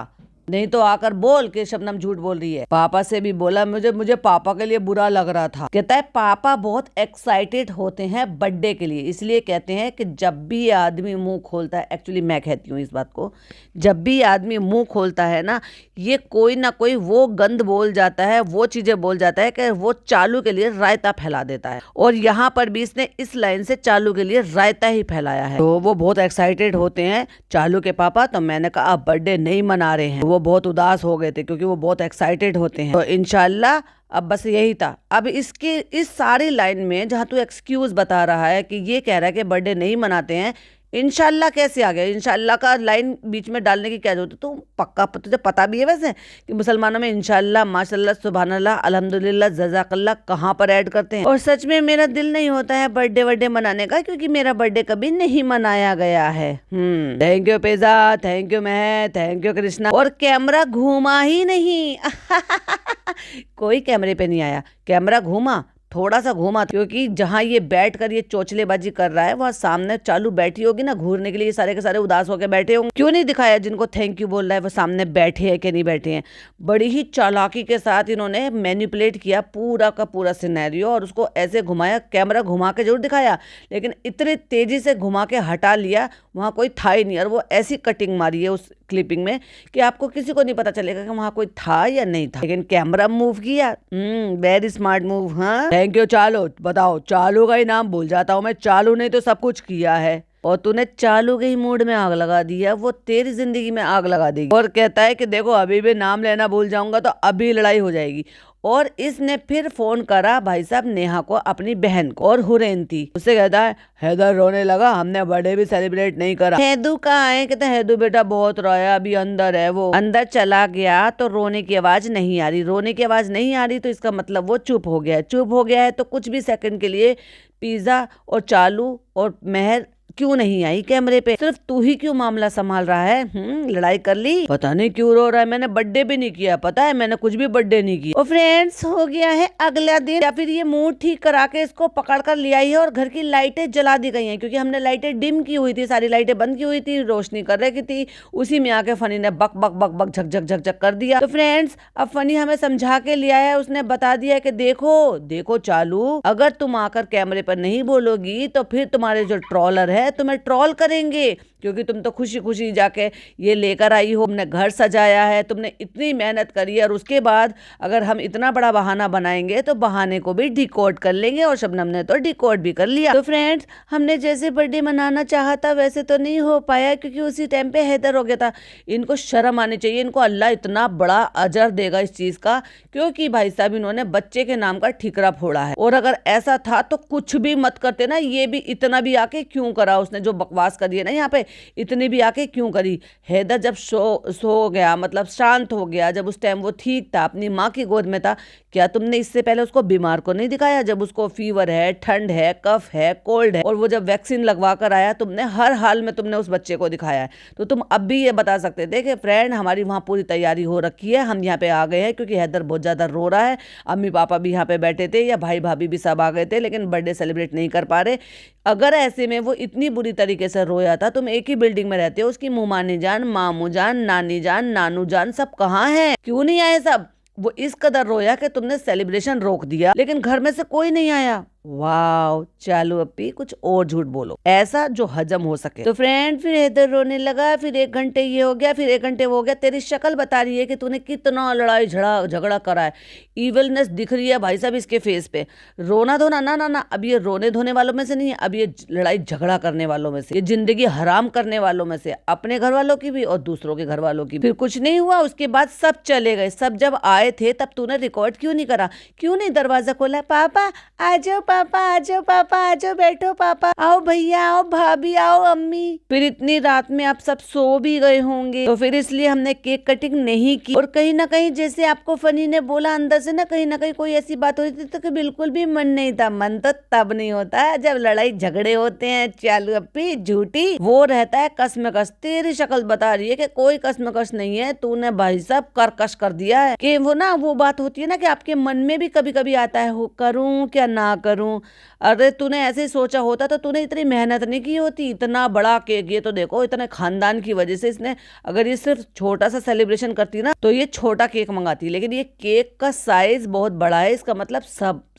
नहीं तो आकर बोल कि शबनम झूठ बोल रही है। पापा से भी बोला, मुझे पापा के लिए बुरा लग रहा था। कहता है पापा बहुत एक्साइटेड होते हैं बर्थडे के लिए, इसलिए कहते हैं कि जब भी आदमी मुंह खोलता है, एक्चुअली मैं कहती हूँ इस बात को, जब भी आदमी मुंह खोलता है ना, ये कोई ना कोई वो गंद बोल जाता है, वो चीजें बोल जाता है कि वो चालू के लिए रायता फैला देता है। और यहाँ पर भी इसने इस लाइन से चालू के लिए रायता ही फैलाया है। तो वो बहुत एक्साइटेड होते हैं चालू के पापा। तो मैंने कहा आप बर्थडे नहीं मना रहे हैं। वो बहुत उदास हो गए थे क्योंकि वो बहुत एक्साइटेड होते हैं। तो इंशाल्लाह अब बस यही था। अब इसके इस सारी लाइन में जहाँ तू एक्सक्यूज बता रहा है कि ये कह रहा है कि बर्थडे नहीं मनाते हैं, इंशाल्लाह कैसे आ गया? इंशाल्लाह का लाइन बीच में डालने की क्या जरूरत है? तो पक्का तुझे पता भी है वैसे कि मुसलमानों में इंशाल्लाह, माशाल्लाह, सुभानल्लाह, अल्हम्दुलिल्लाह, जज़ाकल्लाह कहाँ पर ऐड करते हैं। और सच में मेरा दिल नहीं होता है बर्थडे मनाने का, क्योंकि मेरा बर्थडे कभी नहीं मनाया गया है। थैंक यू पेजा, थैंक यू मैं, थैंक यू कृष्णा। और कैमरा घूमा ही नहीं कोई कैमरे पे नहीं आया, कैमरा घूमा, थोड़ा सा घूमा, क्योंकि जहां ये बैठ कर ये चोचलेबाजी कर रहा है वहां सामने चालू बैठी होगी ना घूरने के लिए, ये सारे के सारे उदास होकर बैठे होंगे। क्यों नहीं दिखाया जिनको थैंक यू बोल रहा है वो सामने बैठे हैं कि नहीं बैठे हैं? बड़ी ही चालाकी के साथ इन्होंने मैनिपुलेट किया पूरा का पूरा सिनेरियो और उसको ऐसे घुमाया, कैमरा घुमा के जरूर दिखाया लेकिन इतने तेजी से घुमा के हटा लिया, वहां कोई था ही नहीं। और वो ऐसी कटिंग मारी है उस क्लिपिंग में कि आपको किसी को नहीं पता चलेगा कि वहां कोई था या नहीं था, लेकिन कैमरा मूव किया। Very smart move. हाँ थैंक यू। चालू बताओ, चालू का ही नाम भूल जाता हूँ मैं, चालू नहीं तो सब कुछ किया है और तूने चालू के ही मूड में आग लगा दी है, वो तेरी जिंदगी में आग लगा देगी। और कहता है कि देखो अभी भी नाम लेना भूल जाऊंगा तो अभी लड़ाई हो जाएगी। और इसने फिर फोन करा भाई साहब नेहा को, अपनी बहन को, और हुरैन थी। उससे कहता है हैदर रोने लगा, हमने बर्थडे भी सेलिब्रेट नहीं करा। हैदू कहाँ है? कहता है हैदू बेटा बहुत रोया, अभी अंदर है। वो अंदर चला गया तो रोने की आवाज नहीं आ रही, रोने की आवाज नहीं आ रही तो इसका मतलब वो चुप हो गया है। चुप हो गया है तो कुछ भी सेकंड के लिए पिज्जा और चालू और मेहर क्यों नहीं आई कैमरे पे? सिर्फ तू ही क्यों मामला संभाल रहा है? लड़ाई कर ली, पता नहीं क्यों रो रहा है। मैंने बर्थडे भी नहीं किया, पता है मैंने कुछ भी बर्थडे नहीं किया। और फ्रेंड्स हो गया है अगला दिन, या फिर ये मूड ठीक करा के इसको पकड़ कर ले आई है और घर की लाइटें जला दी गई हैं, क्योंकि हमने लाइटें डिम की हुई थी, सारी लाइटें बंद की हुई थी, रोशनी कर रही थी। उसी में आके फनी ने बक बक बक बक झक झक झक झक कर दिया। तो फ्रेंड्स अब फनी हमें समझा के ले आया, उसने बता दिया कि देखो देखो चालू, अगर तुम आकर कैमरे पर नहीं बोलोगी तो फिर तुम्हारे जो ट्रोलर है तुम्हें ट्रोल करेंगे, क्योंकि तुम तो खुशी खुशी जाके ये लेकर आई हो, तुमने घर सजाया है, तुमने इतनी मेहनत करी है, और उसके बाद अगर हम इतना बड़ा बहाना बनाएंगे तो बहाने को भी डिकोड कर लेंगे। और शबनम ने तो डिकोड भी कर लिया। तो फ्रेंड्स हमने जैसे बर्थडे मनाना चाहा था वैसे तो नहीं हो पाया, क्योंकि उसी टाइम पे हैदर हो गया था। इनको शर्म आनी चाहिए, इनको अल्लाह इतना बड़ा अजर देगा इस चीज का, क्योंकि भाई साहब इन्होंने बच्चे के नाम का ठिकरा फोड़ा है। और अगर ऐसा था तो कुछ भी मत करते ना, ये भी इतना भी आके क्यों करा उसने, जो बकवास करी है ना यहाँ पे, इतनी भी आके क्यों करी। हैदर जब सो गया, मतलब शांत हो गया, जब उस टाइम वो ठीक था, अपनी माँ की गोद में था, क्या तुमने इससे पहले उसको बीमार को नहीं दिखाया? जब उसको फीवर है, ठंड है, कफ है, कोल्ड है, और वो जब वैक्सीन लगवा कर आया, तुमने हर हाल में तुमने उस बच्चे को दिखाया है। तो तुम अब भी ये बता सकते थे कि फ्रेंड हमारी वहाँ पूरी तैयारी हो रखी है, हम यहाँ पे आ गए हैं, क्योंकि हैदर बहुत ज्यादा रो रहा है। अम्मी पापा भी यहाँ पे बैठे थे, या भाई भाभी भी सब आ गए थे, लेकिन बर्थडे सेलिब्रेट नहीं कर पा रहे। अगर ऐसे में वो इतनी बुरी तरीके से रोया था, तुम एक ही बिल्डिंग में रहते हो, उसकी मुमानी जान, मामू जान, नानी जान, नानू जान सब कहाँ हैं? क्यों नहीं आए सब? वो इस कदर रोया कि तुमने सेलिब्रेशन रोक दिया, लेकिन घर में से कोई नहीं आया। वाओ चालू अपी कुछ और झूठ बोलो ऐसा जो हजम हो सके। तो फ्रेंड फिर हैदर रोने लगा, फिर 1 घंटे ये हो गया, फिर 1 घंटे वो हो गया। तेरी शक्ल बता रही है कि तूने कितना लड़ाई झगड़ा करा है, इविलनेस दिख रही है भाई साहब इसके फेस पे। रोना धोना ना ना ना, अब ये रोने धोने वालों में से नहीं है, अब ये लड़ाई झगड़ा करने वालों में से, ये जिंदगी हराम करने वालों में से, अपने घर वालों की भी और दूसरों के घर वालों की भी। फिर कुछ नहीं हुआ, उसके बाद सब चले गए। सब जब आए थे तब तूने रिकॉर्ड क्यों नहीं करा? क्यों नहीं दरवाजा खोला? पापा आ जाओ, पापा आ जाओ, पापा आ जाओ, बैठो पापा, आओ भैया, आओ भाभी, आओ अम्मी। फिर इतनी रात में आप सब सो भी गए होंगे, तो फिर इसलिए हमने केक कटिंग नहीं की। और कहीं ना कहीं जैसे आपको फनी ने बोला, अंदर से ना कहीं ना कहीं कोई ऐसी बात होती थी तो कि बिल्कुल भी मन नहीं था। मन तो तब नहीं होता है जब लड़ाई झगड़े होते हैं। चालू अपी झूठी, वो रहता है कसमकस। तेरी शक्ल बता रही है कि कोई कसमकस नहीं है, तूने भाई साहब करकश कर दिया है कि वो ना वो बात होती है ना कि आपके मन में भी कभी कभी आता है हो करूं क्या ना करूं। अरे तूने ऐसे ही सोचा होता तो तूने इतनी मेहनत नहीं की होती। इतना बड़ा केक, ये तो देखो इतने खानदान की वजह से इसने, अगर ये सिर्फ छोटा सा सेलिब्रेशन करती ना तो ये छोटा केक मंगाती, लेकिन ये केक का साइज बहुत बड़ा है। इसका मतलब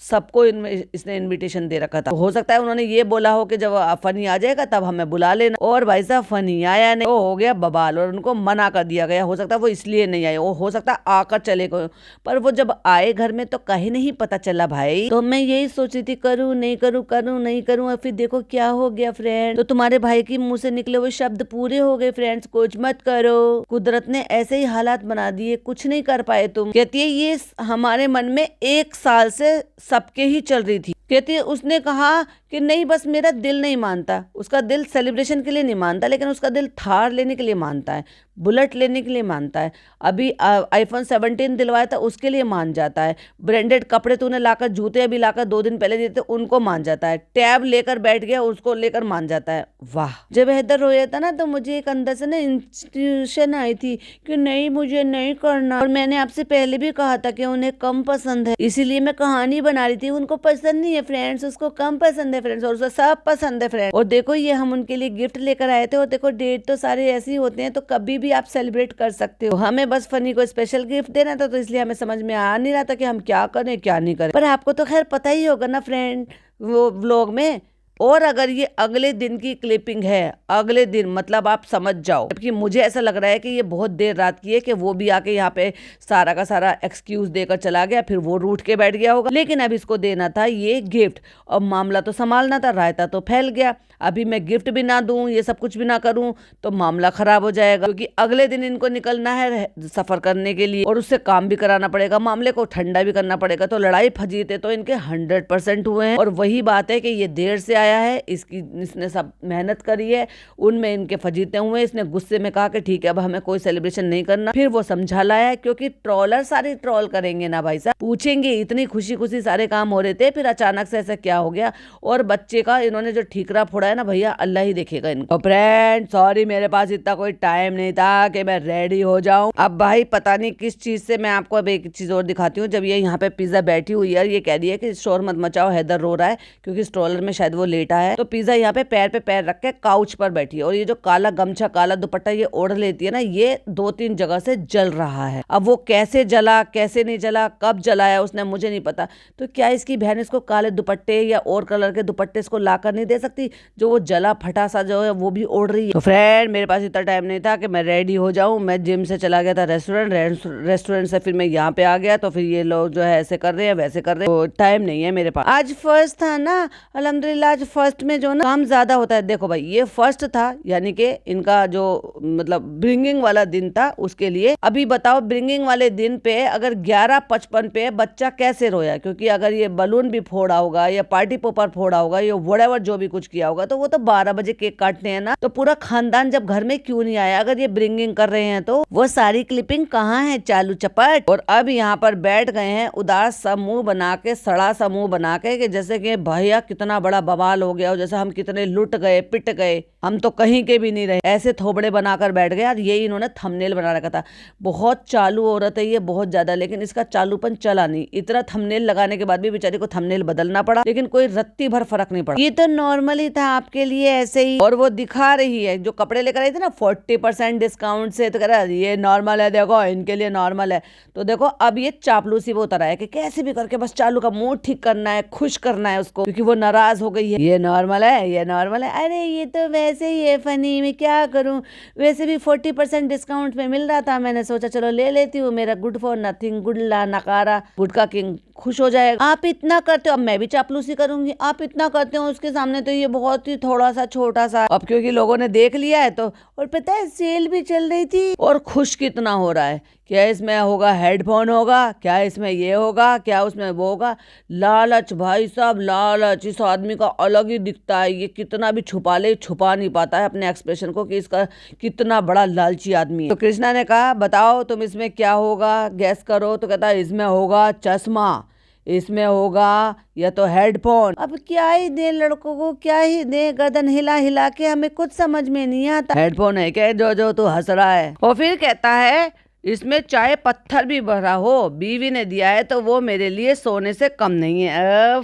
सबको इसने इनविटेशन दे रखा था। तो हो सकता है उन्होंने ये बोला हो कि जब फनी आ जाएगा तब हमें बुला लेना, और भाई साहब फनी आया नहीं, वो हो गया बवाल और उनको मना कर दिया गया। हो सकता है वो इसलिए नहीं आए, वो हो सकता है आकर चले गए, पर वो जब आए घर में तो कहीं नहीं पता चला भाई। तो मैं यही सोच रही थी करूँ नहीं करूँ, करूँ नहीं करूँ, और फिर देखो क्या हो गया फ्रेंड। तो तुम्हारे भाई की मुंह से निकले हुए शब्द पूरे हो गए फ्रेंड्स, कुछ मत करो, कुदरत ने ऐसे ही हालात बना दिए, कुछ नहीं कर पाए तुम। कहती है ये हमारे मन में 1 साल से सबके ही चल रही थी। कहती है उसने कहा कि नहीं बस मेरा दिल नहीं मानता, उसका दिल सेलिब्रेशन के लिए नहीं मानता, लेकिन उसका दिल थार लेने के लिए मानता है, बुलेट लेने के लिए मानता है। अभी iPhone 17 दिलवाया था उसके लिए मान जाता है। ब्रांडेड कपड़े तूने लाकर, जूते अभी लाकर 2 दिन पहले दिए थे उनको मान जाता है। टैब लेकर बैठ गया उसको लेकर मान जाता है। वाह। जब हैदर रोया था ना तो मुझे एक अंदर से ना इंस्टीट्यूशन आई थी कि नहीं मुझे नहीं करना, और मैंने आपसे पहले भी कहा था कि उन्हें कम पसंद है, इसीलिए मैं कहानी बना रही थी। उनको पसंद नहीं है फ्रेंड्स, उसको कम पसंद है फ्रेंड्स, और उसको सब पसंद है फ्रेंड्स। और देखो ये हम उनके लिए गिफ्ट लेकर आए थे, और देखो डेट तो सारे ऐसे ही होते हैं, तो कभी भी आप सेलिब्रेट कर सकते हो। हमें बस फनी को स्पेशल गिफ्ट देना था, तो इसलिए हमें समझ में आ नहीं रहा था कि हम क्या करें क्या नहीं करें। पर आपको तो खैर पता ही होगा ना फ्रेंड वो व्लॉग में। और अगर ये अगले दिन की क्लिपिंग है, अगले दिन मतलब आप समझ जाओ, जबकि मुझे ऐसा लग रहा है कि ये बहुत देर रात की है कि वो भी आके यहाँ पे सारा का सारा एक्सक्यूज देकर चला गया, फिर वो रूठ के बैठ गया होगा। लेकिन अब इसको देना था ये गिफ्ट, और मामला तो संभालना था, रायता तो फैल गया। अभी मैं गिफ्ट भी ना दूं, ये सब कुछ भी ना करूं तो मामला खराब हो जाएगा, क्योंकि अगले दिन इनको निकलना है सफर करने के लिए, और उससे काम भी कराना पड़ेगा, मामले को ठंडा भी करना पड़ेगा। तो लड़ाई फजीते तो इनके 100% हुए हैं। और वही बात है कि ये देर से आया है, इसने सब मेहनत करी है, उनमें इनके फजीते हुए। इसने गुस्से में कहा कि ठीक है अब हमें कोई सेलिब्रेशन नहीं करना, फिर वो समझा लाया, क्योंकि ट्रोलर सारे ट्रोल करेंगे ना भाई साहब, पूछेंगे इतनी खुशी खुशी सारे काम हो रहे थे, फिर अचानक से ऐसा क्या हो गया। और बच्चे का इन्होंने जो ठीकरा फोड़ा है ना भैया, अल्लाह ही देखेगा इनको। फ्रेंड सॉरी, मेरे पास इतना कोई टाइम नहीं था कि मैं रेडी हो जाऊं। अब भाई पता नहीं किस चीज से, मैं आपको अब एक चीज और दिखाती हूँ। जब ये यहाँ पे पिज्जा बैठी हुई है, ये कह रही है कि शोर मत मचाओ, हैदर रो रहा है, क्योंकि स्ट्रोलर में शायद वो लेटा है। तो पिज्जा यहाँ पे पैर रख के काउच पर बैठी है, और ये जो काला गमछा काला दुपट्टा ये ओढ़ लेती है ना, ये 2-3 जगह से जल रहा है। अब वो कैसे जला कैसे नहीं जला, कब जलाया उसने, मुझे नहीं पता। तो क्या इसकी बहन इसको काले दुपट्टे या और कलर के दुपट्टे इसको लाकर नहीं दे सकती, जो वो जला फटा सा जो है वो भी ओढ़ रही है। तो फ्रेंड मेरे पास इतना टाइम नहीं था कि मैं रेडी हो जाऊं। मैं जिम से चला गया था रेस्टोरेंट से फिर मैं यहाँ पे आ गया, तो फिर ये लोग जो है ऐसे कर रहे हैं वैसे कर रहे हैं, तो टाइम नहीं है मेरे पास। आज फर्स्ट था ना, अल्हम्दुलिल्लाह। आज फर्स्ट में जो ना काम ज्यादा होता है। देखो भाई ये फर्स्ट था, यानी कि इनका जो मतलब ब्रिंगिंग वाला दिन था उसके लिए। अभी बताओ ब्रिंगिंग वाले दिन पे अगर 11:55 पे बच्चा कैसे रोया, क्योंकि अगर ये बलून भी फोड़ा होगा या पार्टी पोपर फोड़ा होगा या व्हाटएवर जो भी कुछ किया होगा, तो वो तो 12 बजे केक काटते हैं ना, तो पूरा खानदान जब घर में क्यों नहीं आया अगर ये ब्रिंगिंग कर रहे हैं तो। वो सारी क्लिपिंग कहाँ है चालू चपट। और अब यहाँ पर बैठ गए हैं उदास सा मुंह बना के, सड़ा सा मुंह बना के, कि जैसे कि भैया कितना बड़ा बवाल हो गया हो, जैसे हम कितने लुट गए पिट गए, हम तो कहीं के भी नहीं रहे, ऐसे थोबड़े बनाकर बैठ गए। और यही इन्होंने थंबनेल बना रखा था। बहुत चालू औरत है ये, बहुत ज्यादा, लेकिन इसका चालूपन चला नहीं। इतना थंबनेल लगाने के बाद भी बेचारी को थंबनेल बदलना पड़ा, लेकिन कोई रत्ती भर फर्क नहीं पड़ा। ये तो नॉर्मल ही था आपके लिए ऐसे ही। और वो दिखा रही है जो कपड़े लेकर आई थी ना 40% डिस्काउंट से, तो कह रहा ये नॉर्मल है, देखो इनके लिए नॉर्मल है। तो देखो अब ये चापलूसी वो उतर आया कि कैसे भी करके बस चालू का मूड ठीक करना है, खुश करना है उसको, क्योंकि वो नाराज हो गई है। ये नॉर्मल है, ये नॉर्मल है, अरे ये तो वैसे ही है फनी, मैं क्या करूं, वैसे भी 40% डिस्काउंट में मिल रहा था, मैंने सोचा चलो ले लेती हूँ, मेरा गुड फॉर नथिंग, गुड ला नकारा, गुड का किंग खुश हो जाएगा। आप इतना करते हो, अब मैं भी चापलूसी करूंगी, आप इतना करते हो उसके सामने, तो ये बहुत ही थोड़ा सा छोटा सा। अब क्योंकि लोगों ने देख लिया है तो, और पता है सेल भी चल रही थी, और खुश कितना हो रहा है, क्या इसमें होगा हेडफोन होगा, क्या इसमें ये होगा, क्या उसमें वो होगा। लालच भाई साहब, लालच इस आदमी का अलग ही दिखता है। ये कितना भी छुपा ले, छुपा नहीं पाता है अपने एक्सप्रेशन को कि इसका कितना बड़ा लालची आदमी है। तो कृष्णा ने कहा बताओ तुम इसमें क्या होगा, गैस करो। तो कहता है इसमें होगा चश्मा, इसमें होगा या तो हेडफोन। अब क्या ही दे लड़कों को, क्या ही दे, गर्दन हिला हिला के हमें कुछ समझ में नहीं आता। हेडफोन है क्या जो जो तू हंस रहा है। और फिर कहता है इसमें चाहे पत्थर भी भरा हो, बीवी ने दिया है तो वो मेरे लिए सोने से कम नहीं है।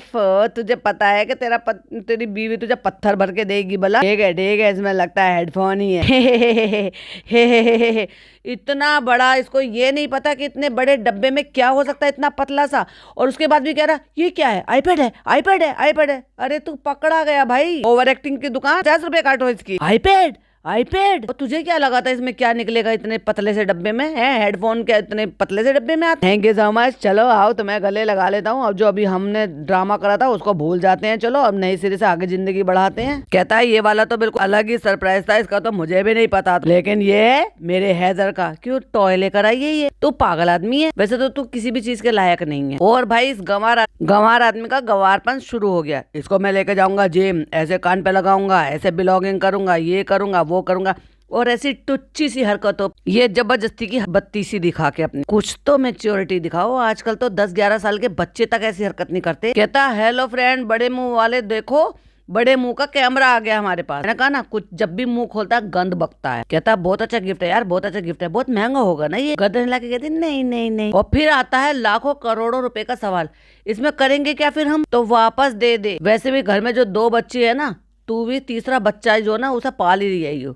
तुझे पता है कि तेरी बीवी तुझे पत्थर भर के देगी भला? ठीक है, इसमें लगता है हेडफोन ही है। इतना बड़ा, इसको ये नहीं पता कि इतने बड़े डब्बे में क्या हो सकता है, इतना पतला सा। और उसके बाद भी कह रहा ये क्या है? आईपैड है। अरे तू पकड़ा गया भाई, ओवर एक्टिंग की दुकान, 50 रुपए काटो इसकी। आईपैड और तुझे क्या लगा था इसमें क्या निकलेगा इतने पतले से डब्बे में? है हेडफोन क्या इतने पतले से डब्बे में आते? Thank you so much. चलो आओ तुम्हें गले लगा लेता हूँ। अब जो अभी हमने ड्रामा करा था उसको भूल जाते हैं, चलो अब नए सिरे से आगे जिंदगी बढ़ाते हैं। कहता है ये वाला तो बिल्कुल अलग ही सरप्राइज था, इसका तो मुझे भी नहीं पता था, लेकिन ये है मेरे हैदर का। क्यों टॉय लेकर आई है ये? तू पागल आदमी है, वैसे तो तू किसी भी चीज के लायक नहीं है। और भाई इस गंवार आदमी का गंवारपन शुरू हो गया। इसको मैं लेके जाऊंगा जिम, ऐसे कान पे लगाऊंगा, ऐसे ब्लॉगिंग करूंगा, ये करूंगा वो करूंगा, और ऐसी टुच्ची सी हरकतों, ये जबरदस्ती की बत्ती सी दिखा के अपनी कुछ तो मैच्योरिटी दिखाओ। आजकल तो 10-11 साल के बच्चे तक ऐसी हरकत नहीं करते। कहता हेलो फ्रेंड बड़े मुंह वाले, देखो बड़े मुंह का कैमरा आ गया हमारे पास। मैंने कहा ना कुछ जब भी मुंह खोलता है गंद बकता है। कहता बहुत अच्छा गिफ्ट है यार, बहुत अच्छा गिफ्ट है, बहुत महंगा होगा ना ये। गर्दन हिला के कहती नहीं। और फिर आता है लाखों करोड़ों रुपए का सवाल, इसमें करेंगे क्या फिर हम? तो वापस दे दे। वैसे भी घर में जो 2 बच्चे है ना, तू भी तीसरा बच्चा जो ना उसे पाल ही रही है।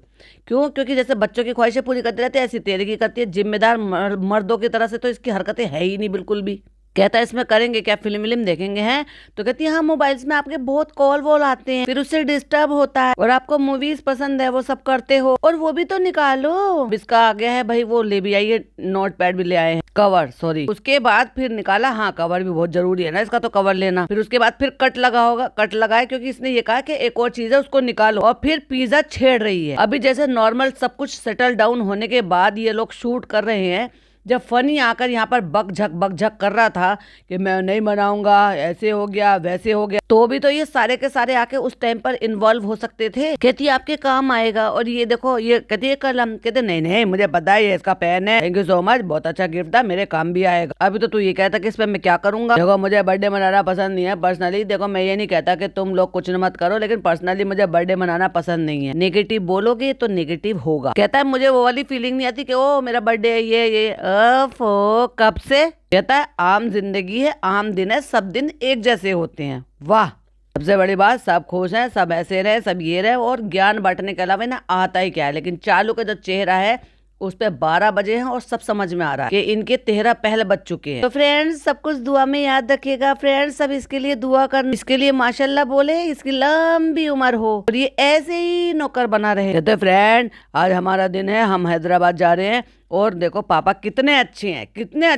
क्यों? क्योंकि जैसे बच्चों की ख्वाहिशें पूरी करती रहती है ऐसी तेरे की करती है। जिम्मेदार मर्दों की तरह से तो इसकी हरकतें है ही नहीं बिल्कुल भी। कहता है इसमें करेंगे क्या, फिल्म देखेंगे हैं? तो कहती है हाँ मोबाइल्स में आपके बहुत कॉल वॉल आते हैं, फिर उससे डिस्टर्ब होता है, और आपको मूवीज पसंद है वो सब करते हो, और वो भी तो निकालो। इसका आ गया है भाई, वो ले भी आई है, नोट पैड भी ले आए हैं, कवर सॉरी। उसके बाद फिर निकाला, हाँ कवर भी बहुत जरूरी है ना इसका, तो कवर लेना। फिर उसके बाद फिर कट लगा होगा, कट लगाए क्योंकि इसने ये कहा कि एक और चीज है उसको निकालो। और फिर पिज्जा छेड़ रही है। अभी जैसे नॉर्मल सब कुछ सेटल डाउन होने के बाद ये लोग शूट कर रहे हैं, जब फनी आकर यहाँ पर बक झक कर रहा था कि मैं नहीं बनाऊंगा, ऐसे हो गया वैसे हो गया, तो भी तो ये सारे के सारे आके उस टाइम पर इन्वॉल्व हो सकते थे। कहती है आपके काम आएगा, और ये देखो ये कहती है कल हम, कहते नहीं मुझे पता है ये इसका पेन है, थैंक यू सो मच, बहुत अच्छा गिफ्ट था, मेरे काम भी आएगा। अभी तो तू ये कहता कि इस पे मैं क्या करूंगा? देखो मुझे बर्थडे मनाना पसंद नहीं है पर्सनली। देखो मैं ये नहीं कहता कि तुम लोग कुछ मत करो, लेकिन पर्सनली मुझे बर्थडे मनाना पसंद नहीं है। नेगेटिव बोलोगे तो नेगेटिव होगा। कहता है मुझे वो वाली फीलिंग नहीं आती कि ओ मेरा बर्थडे है ये कब से? कहता है आम जिंदगी है, आम दिन है, सब दिन एक जैसे होते हैं। वाह, सबसे बड़ी बात सब खुश हैं, सब ऐसे रहे, सब ये रहे, और ज्ञान बांटने के अलावा ना आता ही क्या है। लेकिन चालू का जो चेहरा है उस पे 12 बजे हैं और सब समझ में आ रहा है कि इनके 13 पहले बज चुके हैं। तो फ्रेंड्स सब कुछ दुआ में याद रखिएगा फ्रेंड्स, सब इसके लिए दुआ करना, इसके लिए माशाल्लाह बोले, इसकी लंबी उम्र हो और ये ऐसे ही नौकर बना रहे। तो फ्रेंड आज हमारा दिन है, हम हैदराबाद जा रहे हैं, और देखो पापा कितने अच्छे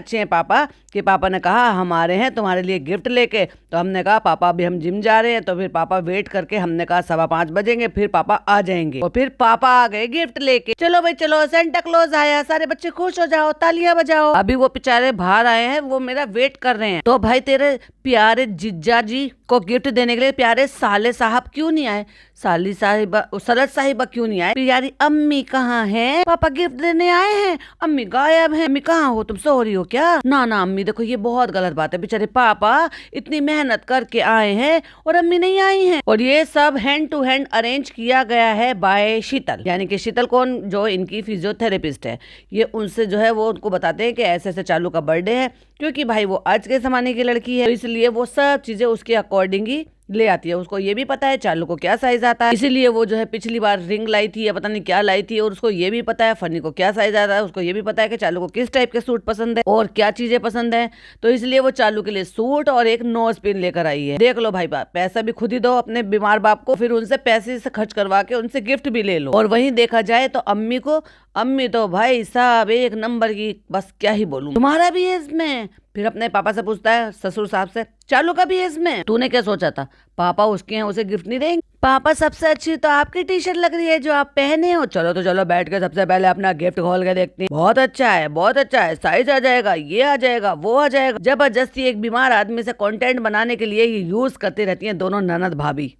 हैं पापा, कि पापा ने कहा हम आ रहे हैं तुम्हारे लिए गिफ्ट लेके। तो हमने कहा पापा अभी हम जिम जा रहे हैं, तो फिर पापा वेट करके, हमने कहा 5:15 बजेंगे, फिर पापा आ जाएंगे, और फिर पापा आ गए गिफ्ट लेके। चलो भाई चलो, सेंटा क्लॉज आया, सारे बच्चे खुश हो जाओ, तालियां बजाओ। अभी वो बेचारे बाहर आए हैं, वो मेरा वेट कर रहे हैं। तो भाई तेरे प्यारे जिज्जा जी को गिफ्ट देने के लिए प्यारे साले साहब क्यों नहीं आए? साली साहिबा, सरद साहिबा क्यों नहीं आए? प्यारी अम्मी कहाँ है? पापा गिफ्ट देने आए हैं, अम्मी गायब है। अम्मी कहाँ हो तुम, सो रही हो क्या? ना अम्मी देखो ये बहुत गलत बात है, बेचारे पापा इतनी मेहनत करके आए हैं और अम्मी नहीं आई हैं। और ये सब हैंड टू हैंड अरेंज किया गया है बाय शीतल, यानी कि शीतल कौन, जो इनकी फिजियोथेरेपिस्ट है। ये उनसे जो है वो उनको बताते हैं कि ऐसे ऐसे चालू का बर्थडे है, क्योंकि भाई वो आज के जमाने की लड़की है, तो इसलिए वो सब चीजें उसके अकॉर्डिंग ही ले आती है। उसको ये भी पता है चालू को क्या साइज आता है, इसीलिए वो जो है पिछली बार रिंग लाई थी या पता नहीं क्या लाई थी, और उसको ये भी पता है फनी को क्या साइज आता है, उसको ये भी पता है कि चालू को किस टाइप के सूट पसंद है और क्या चीजें पसंद है। तो इसलिए वो चालू के लिए सूट और एक नोज पिन लेकर आई है। देख लो भाई बाप, पैसा भी खुद ही दो अपने बीमार बाप को, फिर उनसे पैसे से खर्च करवा के उनसे गिफ्ट भी ले लो। और वहीं देखा जाए तो अम्मी तो भाई साहब एक नंबर की, बस क्या ही बोलूं। तुम्हारा भी है इसमें? फिर अपने पापा से पूछता है, ससुर साहब से, चालू का भी है इसमें? तूने क्या सोचा था पापा उसके हैं उसे गिफ्ट नहीं देंगे? पापा सबसे अच्छी तो आपकी टी शर्ट लग रही है जो आप पहने हो। चलो तो चलो बैठ के सबसे पहले अपना गिफ्ट खोल के देखते हैं। बहुत अच्छा है, साइज आ जाएगा, ये आ जाएगा, वो आ जाएगा। जबरदस्ती एक बीमार आदमी से कंटेंट बनाने के लिए ये यूज करती रहती हैं दोनों ननद भाभी।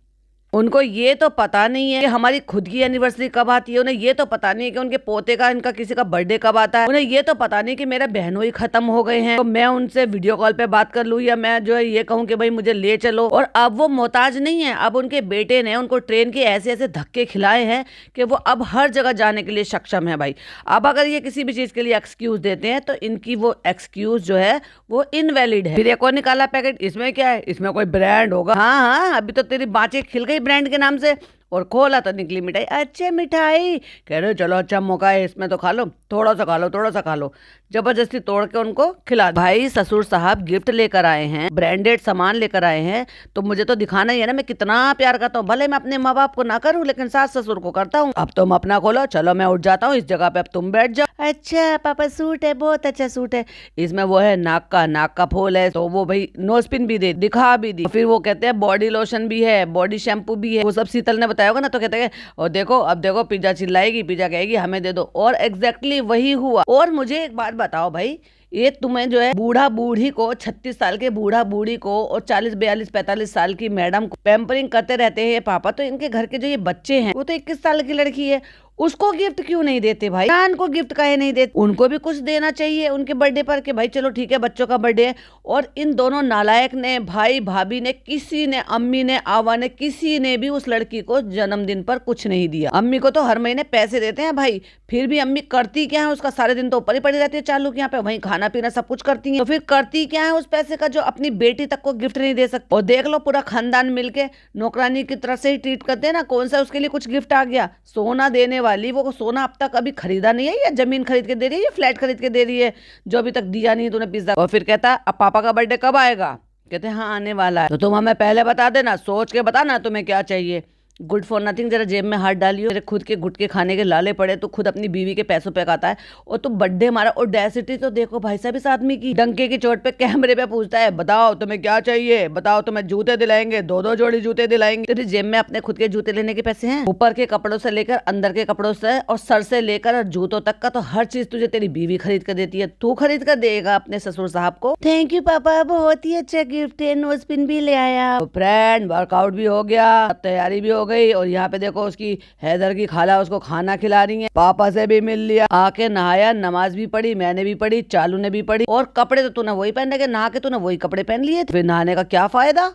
उनको ये तो पता नहीं है कि हमारी खुद की एनिवर्सरी कब आती है, उन्हें ये तो पता नहीं है कि उनके पोते का इनका किसी का बर्थडे कब आता है, उन्हें ये तो पता नहीं कि मेरा बहनों ही खत्म हो गए हैं तो मैं उनसे वीडियो कॉल पे बात कर लूं या मैं जो है ये कहूँ कि भाई मुझे ले चलो। और अब वो मोहताज नहीं है, अब उनके बेटे ने उनको ट्रेन के ऐसे ऐसे धक्के खिलाए हैं कि वो अब हर जगह जाने के लिए सक्षम है भाई। अब अगर ये किसी भी चीज के लिए एक्सक्यूज देते हैं तो इनकी वो एक्सक्यूज जो है वो इनवैलिड है। फिर एक और निकाला पैकेट, इसमें क्या है, इसमें कोई ब्रांड होगा। हाँ हाँ, अभी तो तेरी बाँचें खिल गई ब्रांड के नाम से। और खोला तो निकली मिठाई। अच्छे मिठाई, कह रहे चलो अच्छा मौका है इसमें तो खा लो, थोड़ा सा खा लो, थोड़ा सा खा लो। जबरदस्ती तोड़ के उनको खिला। भाई ससुर साहब गिफ्ट लेकर आए हैं, ब्रांडेड सामान लेकर आए हैं, तो मुझे तो दिखाना ही है ना मैं कितना प्यार करता हूँ। भले मैं अपने माँ बाप को ना करूँ लेकिन सास ससुर को करता हूँ। अब तुम अपना खोलो, चलो मैं उठ जाता हूँ, इस जगह पे अब तुम बैठ जाओ। अच्छा पापा सूट है, बहुत अच्छा सूट है, इसमें वो है नाक का फूल है, तो वो भाई नोज पिन भी दे, दिखा भी दी। फिर वो कहते हैं बॉडी लोशन भी है, बॉडी शैम्पू भी है। वो सब शीतल ने बताया होगा ना, तो कहते हैं और देखो अब देखो पिज्जा चिल्लाएगी, पिज्जा कहेगी हमें दे दो। और एग्जैक्टली वही हुआ। और मुझे एक बात बताओ भाई, ये तुम्हें जो है बूढ़ा बूढ़ी को, 36 साल के बूढ़ा बूढ़ी को और 40 42 45 साल की मैडम को पैम्परिंग करते रहते हैं पापा, तो इनके घर के जो ये बच्चे हैं वो तो 21 साल की लड़की है, उसको गिफ्ट क्यों नहीं देते भाई? जान को गिफ्ट काहे नहीं देते? उनको भी कुछ देना चाहिए उनके बर्थडे पर कि भाई चलो ठीक है बच्चों का बर्थडे है। और इन दोनों नालायक ने, भाई भाभी ने, किसी ने, अम्मी ने, आवा ने, किसी ने भी उस लड़की को जन्मदिन पर कुछ नहीं दिया। अम्मी को तो हर महीने पैसे देते हैं भाई, फिर भी अम्मी करती क्या है, उसका सारे दिन तो ऊपर ही पड़ी रहती है चालू के यहाँ पे, वहीं खाना पीना सब कुछ करती है। तो फिर करती क्या है उस पैसे का जो अपनी बेटी तक को गिफ्ट नहीं दे सकती? और देख लो पूरा खानदान मिलके नौकरानी की तरफ से ही ट्रीट करते हैं ना, कौन सा उसके लिए कुछ गिफ्ट आ गया। सोना देने वाली, वो सोना अब तक अभी खरीदा नहीं है, या जमीन खरीद के दे रही है, या फ्लैट खरीद के दे रही है, जो अभी तक दिया नहीं तूने पिज्जा। और फिर कहता अब पापा का बर्थडे कब आएगा? कहते हैं हाँ आने वाला है। तो तुम हमें पहले बता देना, सोच के बताना तुम्हें क्या चाहिए। गुड फॉर नथिंग, जरा जेब में हाथ डालियो, तेरे खुद के गुटके खाने के लाले पड़े, तो खुद अपनी बीवी के पैसों पे खाता है और तू बर्थडे मारा। और डेसिटी तो देखो भाई साहब इस आदमी की, डंके की चोट पे कैमरे पे पूछता है बताओ तुम्हें क्या चाहिए, बताओ तुम्हें जूते दिलाएंगे, 2-2 जोड़ी जूते दिलाएंगे। तेरी जेब में अपने खुद के जूते लेने के पैसे हैं? ऊपर के कपड़ों से लेकर अंदर के कपड़ों से और सर से लेकर जूतों तक का तो हर चीज तुझे तेरी बीवी खरीद कर देती है, तू खरीद कर देगा अपने ससुर साहब को? थैंक यू पापा, बहुत ही अच्छा गिफ्ट है, नोज पिन भी ले आया। फ्रेंड वर्कआउट भी हो गया, तैयारी भी हो गई, और यहाँ पे देखो उसकी हैदर की खाला उसको खाना खिला रही है, पापा से भी मिल लिया, आके नहाया, नमाज भी पढ़ी, मैंने भी पढ़ी, चालू ने भी पढ़ी। और कपड़े तो तूने वही पहन रखे, नहा के तूने वही कपड़े पहन लिए थे, फिर नहाने का क्या फायदा।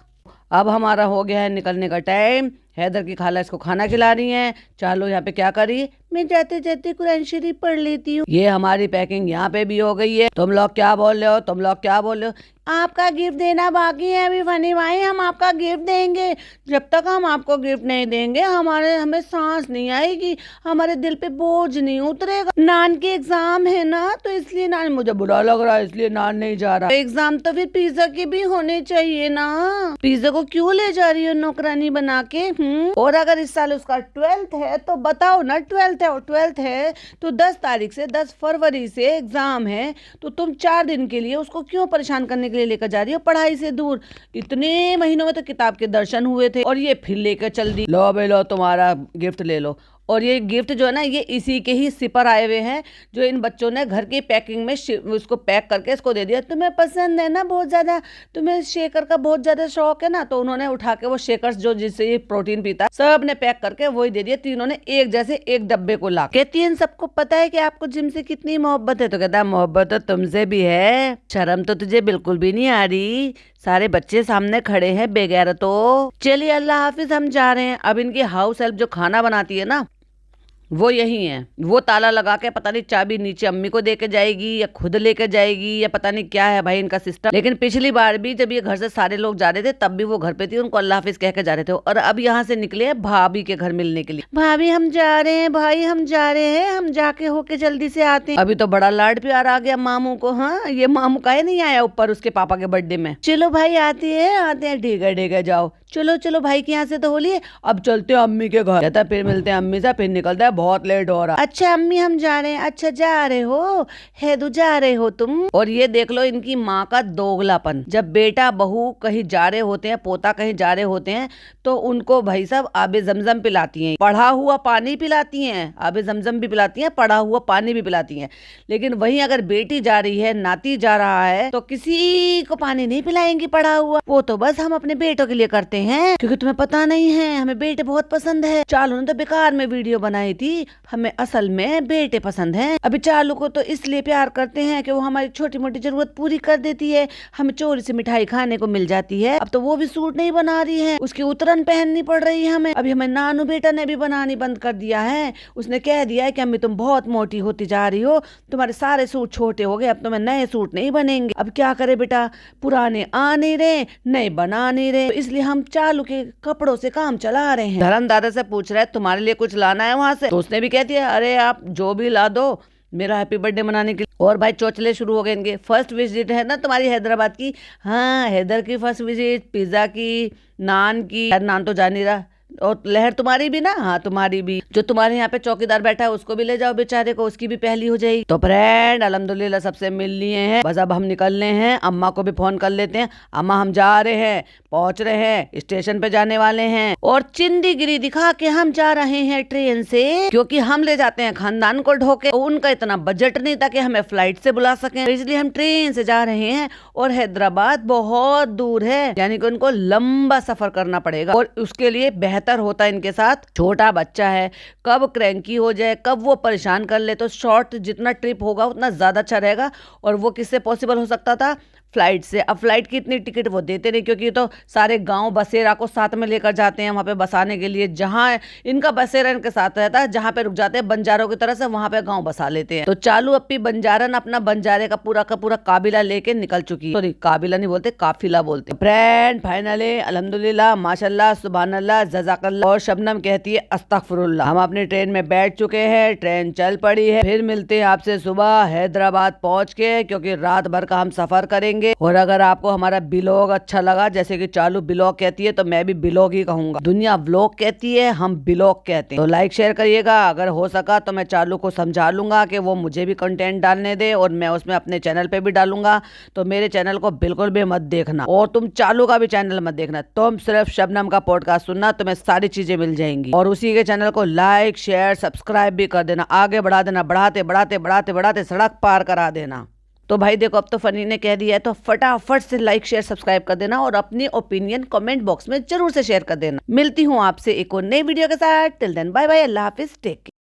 अब हमारा हो गया है निकलने का टाइम। हैदर की खाला इसको खाना खिला रही है, चालू यहाँ पे क्या करी, मैं जाते जाते कुरान शरीफ पढ़ लेती हूँ। ये हमारी पैकिंग यहाँ पे भी हो गई है। तुम लोग क्या बोल रहे हो, तुम लोग क्या बोल रहे हो? आपका गिफ्ट देना बाकी है अभी फनी भाई, हम आपका गिफ्ट देंगे। जब तक हम आपको गिफ्ट नहीं देंगे हमें सांस नहीं आएगी, हमारे दिल पे बोझ नहीं उतरेगा। नान के एग्जाम है ना, तो इसलिए नान, मुझे बुरा लग रहा है इसलिए नान नहीं जा रहा। एग्जाम तो फिर पिज्जा के भी होने चाहिए ना, पिज्जा को क्यों ले जा रही हो नौकरानी बना के? और अगर इस साल उसका 12th है तो बताओ ना, 12th है और 12th है तो 10 तारीख से 10 फरवरी से एग्जाम है, तो तुम 4 दिन के लिए उसको क्यों परेशान करने के लिए लेकर जा रही हो पढ़ाई से दूर? इतने महीनों में तो किताब के दर्शन हुए थे और ये फिर लेकर चल दी। लो भाई लो, तुम्हारा गिफ्ट ले लो। और ये गिफ्ट जो है ना, ये इसी के ही सिपर आए हुए हैं जो इन बच्चों ने घर की पैकिंग में उसको पैक करके इसको दे दिया। तुम्हें पसंद है ना बहुत ज़्यादा, तुम्हें शेकर का बहुत ज़्यादा शौक है ना, तो उन्होंने उठा के वो शेकर्स जो जिससे ये प्रोटीन पीता है सब ने पैक करके वही दे दिया। तीनों ने एक जैसे एक डब्बे को ला। कहती है सबको पता है कि आपको जिम से कितनी मोहब्बत है, तो कहता है मोहब्बत तो तुमसे भी है, शर्म तो तुझे बिल्कुल भी नहीं आ रही, सारे बच्चे सामने खड़े हैं बेगैर। तो चलिए अल्लाह हाफिज, हम जा रहे हैं। अब इनकी हाउस हेल्प जो खाना बनाती है ना वो यही है, वो ताला लगा के पता नहीं चाबी नीचे अम्मी को देके जाएगी या खुद लेके जाएगी या पता नहीं क्या है भाई इनका सिस्टम। लेकिन पिछली बार भी जब ये घर से सारे लोग जा रहे थे तब भी वो घर पे थी, उनको अल्लाह हाफिज कह के जा रहे थे। और अब यहाँ से निकले हैं भाभी के घर मिलने के लिए। भाभी हम जा रहे हैं, भाई हम जा रहे हैं, हम जाके होके जल्दी से आते हैं। अभी तो बड़ा लाड प्यार आ गया मामू को। हाँ, ये मामू काहे नहीं आया ऊपर उसके पापा के बर्थडे में? चलो भाई आते हैं, ठीक है जाओ, चलो चलो भाई के यहाँ से तो होली है, अब चलते हैं अम्मी के घर। कहता फिर मिलते हैं अम्मी से, फिर निकलता है बहुत लेट हो रहा। अच्छा अम्मी हम जा रहे हैं। अच्छा जा रहे हो हेदू, जा रहे हो तुम। और ये देख लो इनकी माँ का दोगलापन। जब बेटा बहू कहीं जा रहे होते हैं, पोता कहीं जा रहे होते हैं, तो उनको भाई साहब आबे जमजम पिलाती हैं, पढ़ा हुआ पानी पिलाती हैं, आबे जमजम भी पिलाती हैं, पढ़ा हुआ पानी भी पिलाती हैं। लेकिन वहीं अगर बेटी जा रही है, नाती जा रहा है, तो किसी को पानी नहीं पिलाएंगी पढ़ा हुआ। वो तो बस हम अपने बेटों के लिए करते हैं, क्योंकि तुम्हें पता नहीं है हमें बेटे बहुत पसंद है। चालू ने तो बेकार में वीडियो बनाई थी, हमें असल में बेटे पसंद हैं। अभी चालू को तो इसलिए प्यार करते हैं कि वो हमारी छोटी मोटी जरूरत पूरी कर देती है, हमें चोरी से मिठाई खाने को मिल जाती है। अब तो वो भी सूट नहीं बना रही है, उसकी उतरन पहननी पड़ रही है हमें। अभी हमें नानू बेटा ने भी बनानी बंद कर दिया है। उसने कह दिया है कि अम्मी तुम बहुत मोटी होती जा रही हो, तुम्हारे सारे सूट छोटे हो गए, अब तुम्हें नए सूट नहीं बनेंगे। अब क्या करे बेटा, पुराने आ नहीं रहे, नए बना नहीं रहे, तो इसलिए हम चालू के कपड़ों से काम चला रहे हैं। धर्म दादा से पूछ रहा है तुम्हारे लिए कुछ लाना है वहां से, तो उसने भी कह दिया अरे आप जो भी ला दो मेरा हैप्पी बर्थडे मनाने के लिए। और भाई चौचले शुरू हो गए इनके। फर्स्ट विजिट है ना तुम्हारी हैदराबाद की। हाँ हैदर की फर्स्ट विजिट, पिज्जा की, नान की। नान तो जा नहीं रहा। और लहर तुम्हारी भी ना। हाँ तुम्हारी भी। जो तुम्हारे यहाँ पे चौकीदार बैठा है उसको भी ले जाओ बेचारे को, उसकी भी पहली हो जाएगी। तो फ्रेंड अल्हम्दुलिल्लाह सबसे मिल लिए हैं, बस अब हम निकलने हैं। अम्मा को भी फोन कर लेते हैं। अम्मा हम जा रहे हैं, पहुंच रहे हैं, स्टेशन पे जाने वाले हैं। और चिंदीगिरी दिखा के हम जा रहे हैं ट्रेन से, क्योंकि हम ले जाते हैं खानदान को ढोके। उनका इतना बजट नहीं था कि हमें फ्लाइट से बुला सकें, इसलिए हम ट्रेन से जा रहे हैं। और हैदराबाद बहुत दूर है, यानी कि उनको लंबा सफर करना पड़ेगा। और उसके लिए बेहतर होता है इनके साथ छोटा बच्चा है, कब क्रैंकी हो जाए, कब वो परेशान कर ले। तो शॉर्ट जितना ट्रिप होगा उतना ज्यादा अच्छा रहेगा। और वो किससे पॉसिबल हो सकता था, फ्लाइट से। अब फ्लाइट की इतनी टिकट वो देते नहीं, क्योंकि तो सारे गांव बसेरा को साथ में लेकर जाते हैं वहां पे बसाने के लिए। जहां इनका बसेरा इनके साथ रहता है, जहां पे रुक जाते हैं बंजारों की तरह से, वहां पे गांव बसा लेते हैं। तो चालू अपनी बंजारन अपना बंजारे का पूरा काबिला लेके निकल चुकी है। सॉरी काबिला नहीं बोलते, काफिला बोलते। फ्रेंड फाइनली अल्हम्दुलिल्लाह माशाल्लाह सुबहानल्लाह जज़ाकल्लाह। और शबनम कहती है अस्तगफिरुल्लाह। हम अपनी ट्रेन में बैठ चुके हैं, ट्रेन चल पड़ी है। फिर मिलते हैं आपसे सुबह हैदराबाद पहुंच के, क्योंकि रात भर का हम सफर करेंगे। और अगर आपको हमारा ब्लॉग अच्छा लगा, जैसे कि चालू ब्लॉग कहती है तो मैं भी ब्लॉग ही कहूंगा, दुनिया व्लॉग कहती है हम ब्लॉग कहते हैं। तो लाइक शेयर करिएगा। अगर हो सका तो मैं चालू को समझा लूंगा कि वो मुझे भी कंटेंट डालने दे, और मैं उसमें अपने चैनल पे भी डालूंगा। तो मेरे चैनल को बिल्कुल भी मत देखना, और तुम चालू का भी चैनल मत देखना। तुम सिर्फ शबनम का पॉडकास्ट सुनना, तुम्हें सारी चीजें मिल जाएंगी। और उसी के चैनल को लाइक शेयर सब्सक्राइब भी कर देना, आगे बढ़ा देना, बढ़ाते बढ़ाते बढ़ाते बढ़ाते सड़क पार करा देना। तो भाई देखो अब तो फनी ने कह दिया है, तो फटाफट से लाइक शेयर सब्सक्राइब कर देना, और अपनी ओपिनियन कमेंट बॉक्स में जरूर से शेयर कर देना। मिलती हूँ आपसे एक और नई वीडियो के साथ। टिल देन बाय बाय, अल्लाह हाफिज, टेक केयर।